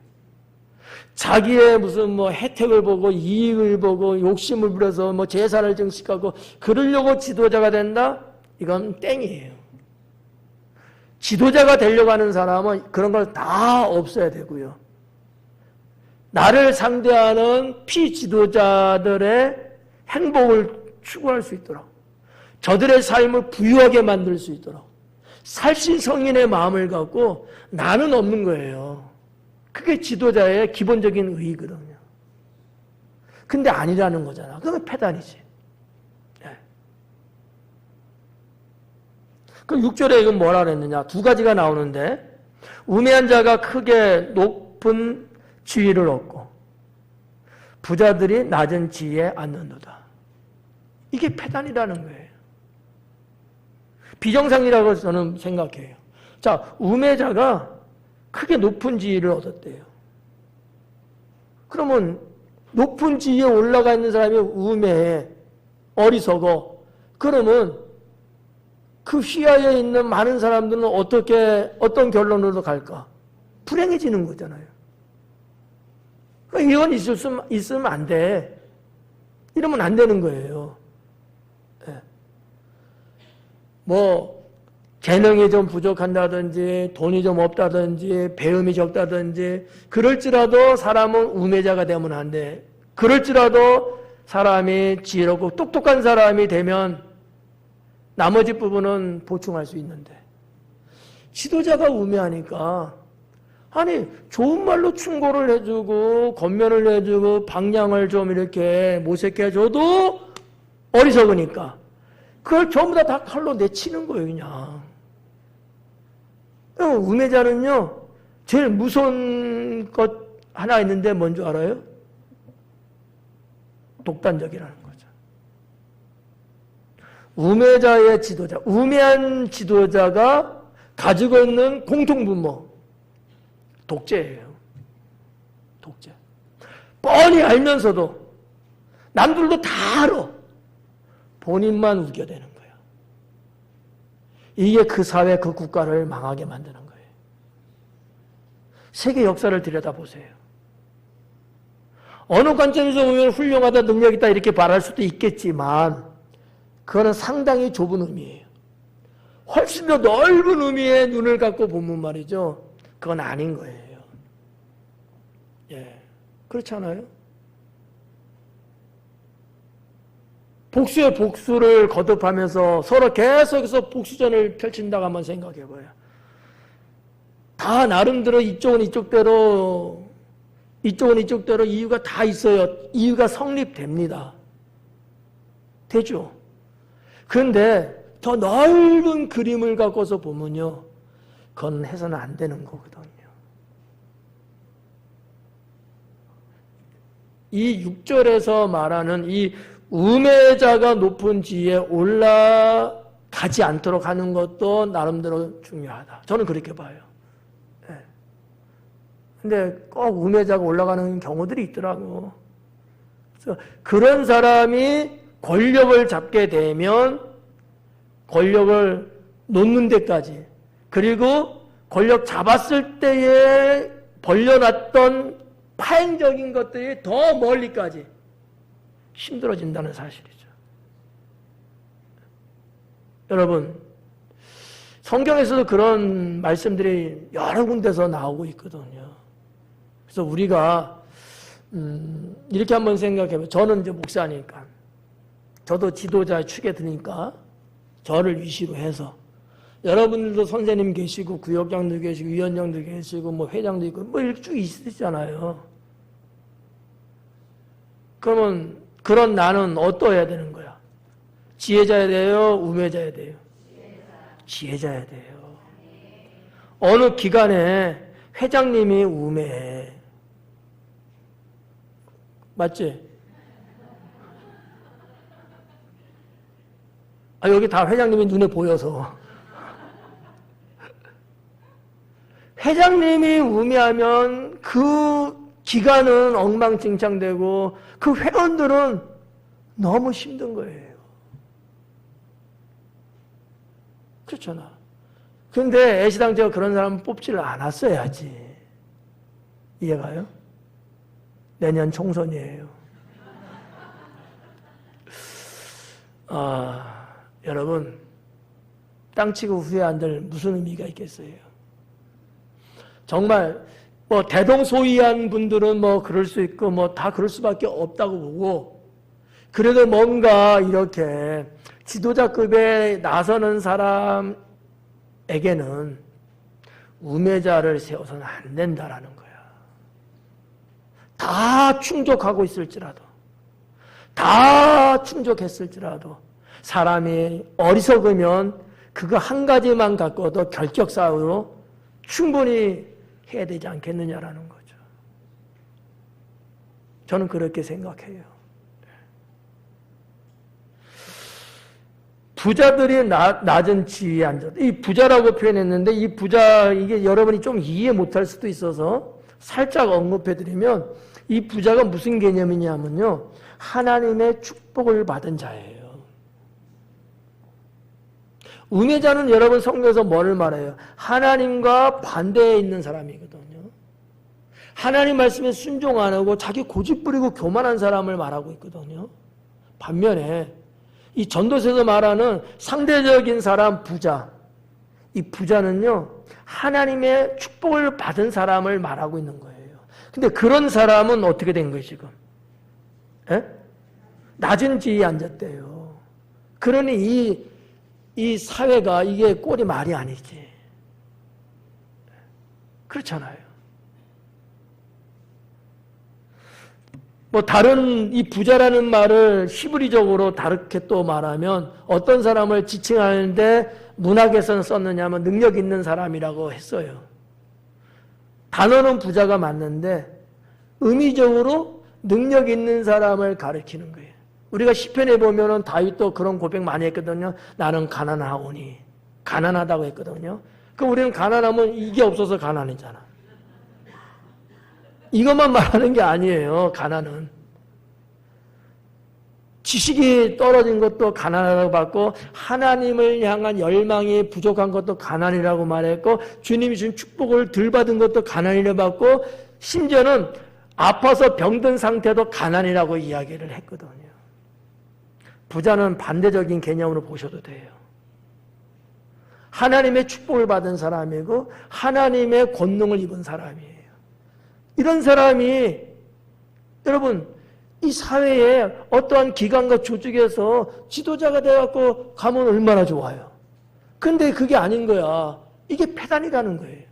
자기의 무슨 뭐 혜택을 보고 이익을 보고 욕심을 부려서 뭐 재산을 증식하고 그러려고 지도자가 된다? 이건 땡이에요. 지도자가 되려고 하는 사람은 그런 걸 다 없어야 되고요. 나를 상대하는 피지도자들의 행복을 추구할 수 있도록 저들의 삶을 부유하게 만들 수 있도록 살신성인의 마음을 갖고 나는 없는 거예요. 그게 지도자의 기본적인 의의거든요. 근데 아니라는 거잖아. 그건 패단이지. 네. 그 6절에 이건 뭐라 그랬느냐. 두 가지가 나오는데 우매한 자가 크게 높은 지위를 얻고 부자들이 낮은 지위에 앉는도다. 이게 패단이라는 거예요. 비정상이라고 저는 생각해요. 자, 우매자가 크게 높은 지위를 얻었대요. 그러면 높은 지위에 올라가 있는 사람이 우매해, 어리석어. 그러면 그 휘하에 있는 많은 사람들은 어떤 결론으로 갈까? 불행해지는 거잖아요. 이건 있으면 안 돼. 이러면 안 되는 거예요. 뭐 재능이 좀 부족한다든지 돈이 좀 없다든지 배움이 적다든지 그럴지라도 사람은 우매자가 되면 안 돼. 그럴지라도 사람이 지혜롭고 똑똑한 사람이 되면 나머지 부분은 보충할 수 있는데 지도자가 우매하니까 아니 좋은 말로 충고를 해주고 권면을 해주고 방향을 좀 이렇게 모색해 해줘도 어리석으니까 그걸 전부 다 칼로 내치는 거예요. 그냥 우매자는요 제일 무서운 것 하나 있는데 뭔 줄 알아요? 독단적이라는 거죠. 우매자의 지도자, 우매한 지도자가 가지고 있는 공통분모 독재예요. 독재. 뻔히 알면서도 남들도 다 알아. 본인만 우겨대는 거예요. 이게 그 사회, 그 국가를 망하게 만드는 거예요. 세계 역사를 들여다보세요. 어느 관점에서 보면 훌륭하다, 능력있다 이렇게 말할 수도 있겠지만 그거는 상당히 좁은 의미예요. 훨씬 더 넓은 의미의 눈을 갖고 보면 말이죠. 그건 아닌 거예요. 예, 그렇지 않아요? 복수의 복수를 거듭하면서 서로 계속해서 복수전을 펼친다고 한번 생각해 봐요. 다 나름대로 이쪽은 이쪽대로 이유가 다 있어요. 이유가 성립됩니다. 되죠? 그런데 더 넓은 그림을 갖고서 보면요. 그건 해서는 안 되는 거거든요. 이 6절에서 말하는 이 우매자가 높은 지위에 올라가지 않도록 하는 것도 나름대로 중요하다. 저는 그렇게 봐요. 네. 근데 꼭 우매자가 올라가는 경우들이 있더라고. 그래서 그런 사람이 권력을 잡게 되면 권력을 놓는 데까지 그리고 권력 잡았을 때에 벌려놨던 파행적인 것들이 더 멀리까지 힘들어진다는 사실이죠. 여러분, 성경에서도 그런 말씀들이 여러 군데서 나오고 있거든요. 그래서 우리가 이렇게 한번 생각해봐요. 저는 이제 목사니까 저도 지도자의 축에 드니까 저를 위시로 해서 여러분들도 선생님 계시고 구역장도 계시고 위원장도 계시고 뭐 회장도 있고 뭐 이렇게 쭉 있으시잖아요. 그러면 그런 나는 어떠해야 되는 거야? 지혜자야 돼요? 우매자야 돼요? 지혜자야 돼요. 어느 기관에 회장님이 우매해. 맞지? 아, 여기 다 회장님이 눈에 보여서. 회장님이 우매하면 그 기관은 엉망진창되고 그 회원들은 너무 힘든 거예요. 그렇잖아. 근데 애시당초가 그런 사람 뽑지를 않았어야지. 이해가요? 내년 총선이에요. 여러분, 땅치고 후회 안 될 무슨 의미가 있겠어요? 정말 뭐 대동소이한 분들은 뭐 그럴 수 있고 뭐 다 그럴 수밖에 없다고 보고 그래도 뭔가 이렇게 지도자급에 나서는 사람에게는 우매자를 세워서는 안 된다라는 거야. 다 충족하고 있을지라도 다 충족했을지라도 사람이 어리석으면 그거 한 가지만 갖고도 결격사유로 충분히 해야 되지 않겠느냐라는 거죠. 저는 그렇게 생각해요. 부자들이 낮은 지위에 앉았다. 이 부자라고 표현했는데 이 부자 이게 여러분이 좀 이해 못할 수도 있어서 살짝 언급해드리면 이 부자가 무슨 개념이냐면요. 하나님의 축복을 받은 자예요. 우매자는 여러분 성경에서 뭐를 말해요? 하나님과 반대에 있는 사람이거든요. 하나님 말씀에 순종 안 하고 자기 고집 부리고 교만한 사람을 말하고 있거든요. 반면에 이 전도서에서 말하는 상대적인 사람 부자, 이 부자는요, 하나님의 축복을 받은 사람을 말하고 있는 거예요. 근데 그런 사람은 어떻게 된 거예요, 지금? 에? 낮은 지위에 앉았대요. 그러니 이 사회가 이게 꼴이 말이 아니지. 그렇잖아요. 뭐 다른 이 부자라는 말을 히브리적으로 다르게 또 말하면 어떤 사람을 지칭하는데 문학에서는 썼느냐면 능력 있는 사람이라고 했어요. 단어는 부자가 맞는데 의미적으로 능력 있는 사람을 가리키는 거예요. 우리가 시편에 보면은 다윗도 그런 고백 많이 했거든요. 나는 가난하오니. 가난하다고 했거든요. 그럼 우리는 가난하면 이게 없어서 가난이잖아. 이것만 말하는 게 아니에요. 가난은. 지식이 떨어진 것도 가난하다고 봤고 하나님을 향한 열망이 부족한 것도 가난이라고 말했고 주님이 준 축복을 덜 받은 것도 가난이라고 봤고 심지어는 아파서 병든 상태도 가난이라고 이야기를 했거든요. 부자는 반대적인 개념으로 보셔도 돼요. 하나님의 축복을 받은 사람이고 하나님의 권능을 입은 사람이에요. 이런 사람이 여러분 이 사회에 어떠한 기관과 조직에서 지도자가 돼갖고 가면 얼마나 좋아요. 근데 그게 아닌 거야. 이게 패단이라는 거예요.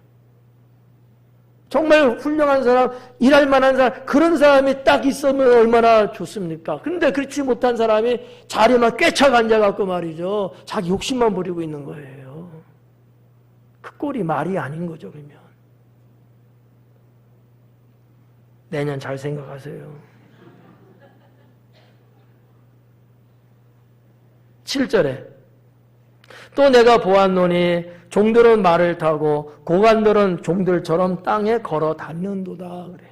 정말 훌륭한 사람, 일할 만한 사람, 그런 사람이 딱 있으면 얼마나 좋습니까? 근데 그렇지 못한 사람이 자리만 꿰차가 앉아갖고 말이죠. 자기 욕심만 부리고 있는 거예요. 그 꼴이 말이 아닌 거죠, 그러면. 내년 잘 생각하세요. 7절에 또 내가 보았노니 종들은 말을 타고 고관들은 종들처럼 땅에 걸어 닿는도다 그래요.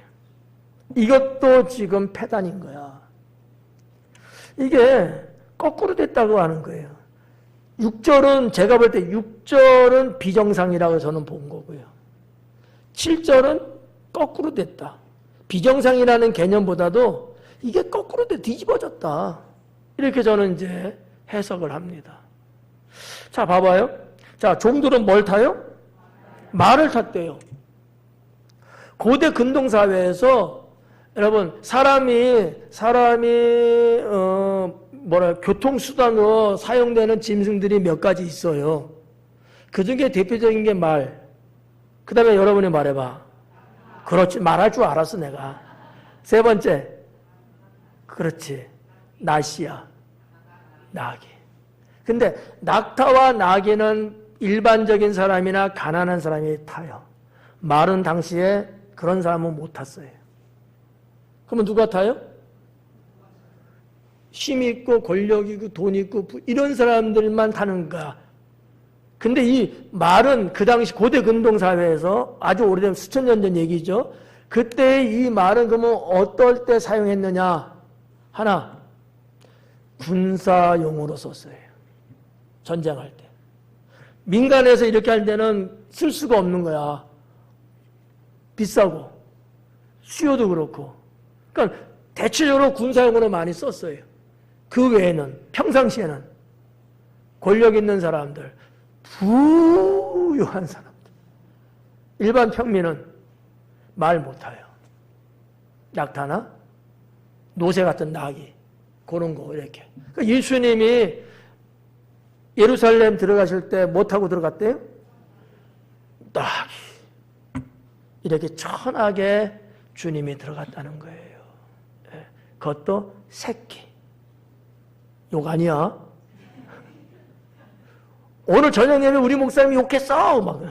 이것도 지금 패단인 거야. 이게 거꾸로 됐다고 하는 거예요. 6절은 제가 볼 때 6절은 비정상이라고 저는 본 거고요. 7절은 거꾸로 됐다. 비정상이라는 개념보다도 이게 거꾸로 뒤집어졌다. 이렇게 저는 이제 해석을 합니다. 자, 봐봐요. 자, 종들은 뭘 타요? 말을 탔대요. 고대 근동사회에서 여러분 교통수단으로 사용되는 짐승들이 몇 가지 있어요. 그 중에 대표적인 게 말. 그 다음에 여러분이 말해봐. 그렇지. 말할 줄 알았어, 내가. 세 번째. 그렇지. 낫이야. 나귀. 근데 낙타와 나귀는 일반적인 사람이나 가난한 사람이 타요. 말은 당시에 그런 사람은 못 탔어요. 그러면 누가 타요? 힘이 있고 권력이 있고 돈 있고 이런 사람들만 타는 거야. 근데 이 말은 그 당시 고대 근동사회에서 아주 오래된 수천 년 전 얘기죠. 그때 이 말은 그러면 어떨 때 사용했느냐? 하나, 군사용으로 썼어요. 전쟁할 때. 민간에서 이렇게 할 때는 쓸 수가 없는 거야. 비싸고 수요도 그렇고. 그러니까 대체적으로 군사용으로 많이 썼어요. 그 외에는 평상시에는 권력 있는 사람들, 부유한 사람들, 일반 평민은 말 못해요. 낙타나 노새 같은 나귀 그런 거 이렇게. 그러니까 예수님이 예루살렘 들어가실 때 뭐 타고 들어갔대요? 나귀. 이렇게 천하게 주님이 들어갔다는 거예요. 그것도 새끼. 욕 아니야? 오늘 저녁 예배 우리 목사님이 욕했어. 막.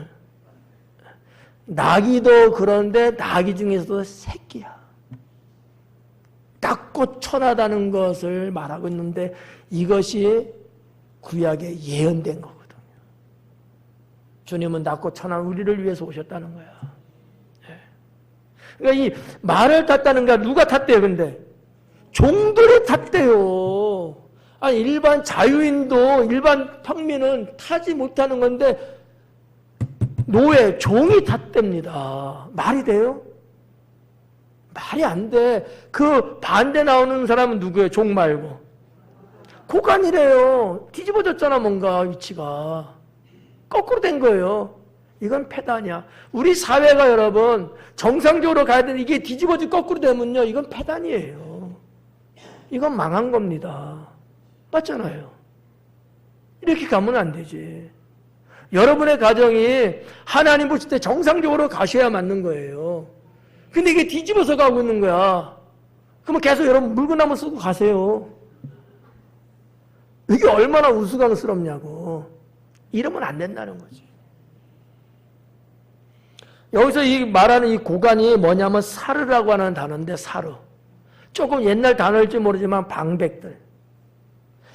나귀도 그런데 나귀 중에서도 새끼야. 낮고 천하다는 것을 말하고 있는데 이것이 구약에 예언된 거거든요. 주님은 낮고 천한 우리를 위해서 오셨다는 거야. 그러니까 이 말을 탔다는 거 누가 탔대요? 근데 종들이 탔대요. 아니 일반 자유인도 일반 평민은 타지 못하는 건데 노예, 종이 탔답니다. 말이 돼요? 말이 안 돼. 그 반대 나오는 사람은 누구예요? 종 말고. 고관이래요. 뒤집어졌잖아 뭔가 위치가. 거꾸로 된 거예요. 이건 폐단이야. 우리 사회가 여러분 정상적으로 가야 되는데 이게 뒤집어지 거꾸로 되면요. 이건 폐단이에요. 이건 망한 겁니다. 맞잖아요. 이렇게 가면 안 되지. 여러분의 가정이 하나님 보실 때 정상적으로 가셔야 맞는 거예요. 근데 이게 뒤집어서 가고 있는 거야. 그러면 계속 여러분 물구나무 쓰고 가세요. 이게 얼마나 우스꽝스럽냐고. 이러면 안 된다는 거지. 여기서 이 말하는 이 고관이 뭐냐면 사르라고 하는 단어인데, 사르. 조금 옛날 단어일지 모르지만 방백들.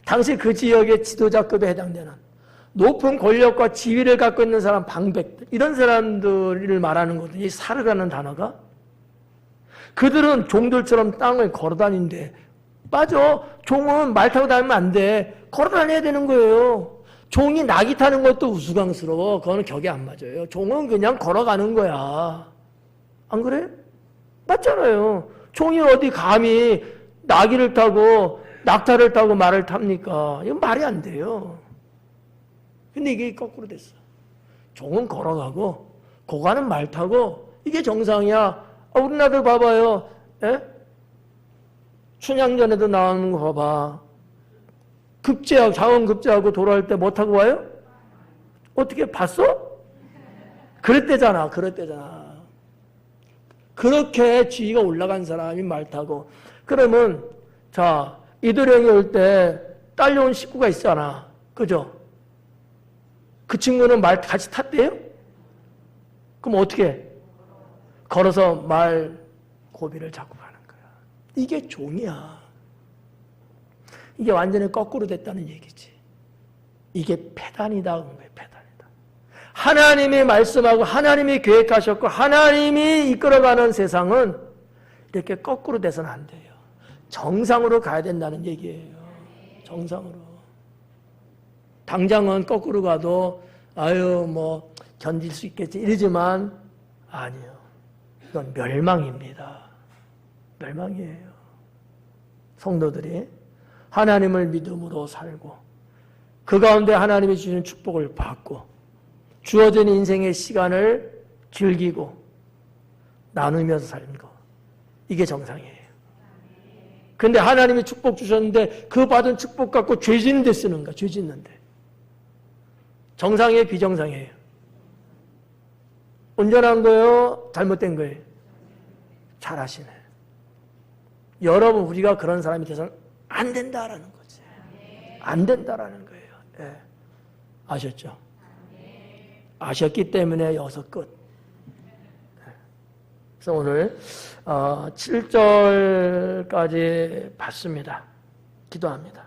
당시 그 지역의 지도자급에 해당되는 높은 권력과 지위를 갖고 있는 사람, 방백들. 이런 사람들을 말하는 거거든요. 이 사르라는 단어가. 그들은 종들처럼 땅을 걸어다닌대. 맞아. 종은 말 타고 다니면 안 돼. 걸어다녀야 되는 거예요. 종이 낙이 타는 것도 우스꽝스러워. 그거는 격이 안 맞아요. 종은 그냥 걸어가는 거야. 안 그래? 맞잖아요. 종이 어디 감히 나귀를 타고 낙타를 타고 말을 탑니까? 이건 말이 안 돼요. 근데 이게 거꾸로 됐어. 종은 걸어가고 고관은 말 타고 이게 정상이야. 우리나라들 봐봐요. 에? 춘향전에도 나오는 거 봐봐. 급제하고 장원급제하고 돌아올 때 뭐 타고 와요? 어떻게 봤어? 그랬대잖아. 그렇게 지위가 올라간 사람이 말 타고. 그러면 자 이도령이 올 때 딸려온 식구가 있잖아. 그죠? 그 친구는 말 같이 탔대요? 그럼 어떻게? 걸어서 말 고비를 잡고 가는 거야. 이게 종이야. 이게 완전히 거꾸로 됐다는 얘기지. 이게 폐단이다. 폐단이다. 하나님이 말씀하고 하나님이 계획하셨고 하나님이 이끌어가는 세상은 이렇게 거꾸로 돼서는 안 돼요. 정상으로 가야 된다는 얘기예요. 정상으로. 당장은 거꾸로 가도 아유 뭐 견딜 수 있겠지 이러지만 아니요. 이건 멸망입니다. 멸망이에요. 성도들이 하나님을 믿음으로 살고 그 가운데 하나님이 주시는 축복을 받고 주어진 인생의 시간을 즐기고 나누면서 사는 거. 이게 정상이에요. 근데 하나님이 축복 주셨는데 그 받은 축복 갖고 죄 짓는 데 쓰는 거야. 죄 짓는데. 정상이에요? 비정상이에요? 온전한 거예요? 잘못된 거예요? 잘하시네. 여러분 우리가 그런 사람이 돼서는 안 된다라는 거지. 안 된다라는 거예요. 예. 아셨죠? 아셨기 때문에 여기서 끝. 그래서 오늘 7절까지 봤습니다. 기도합니다.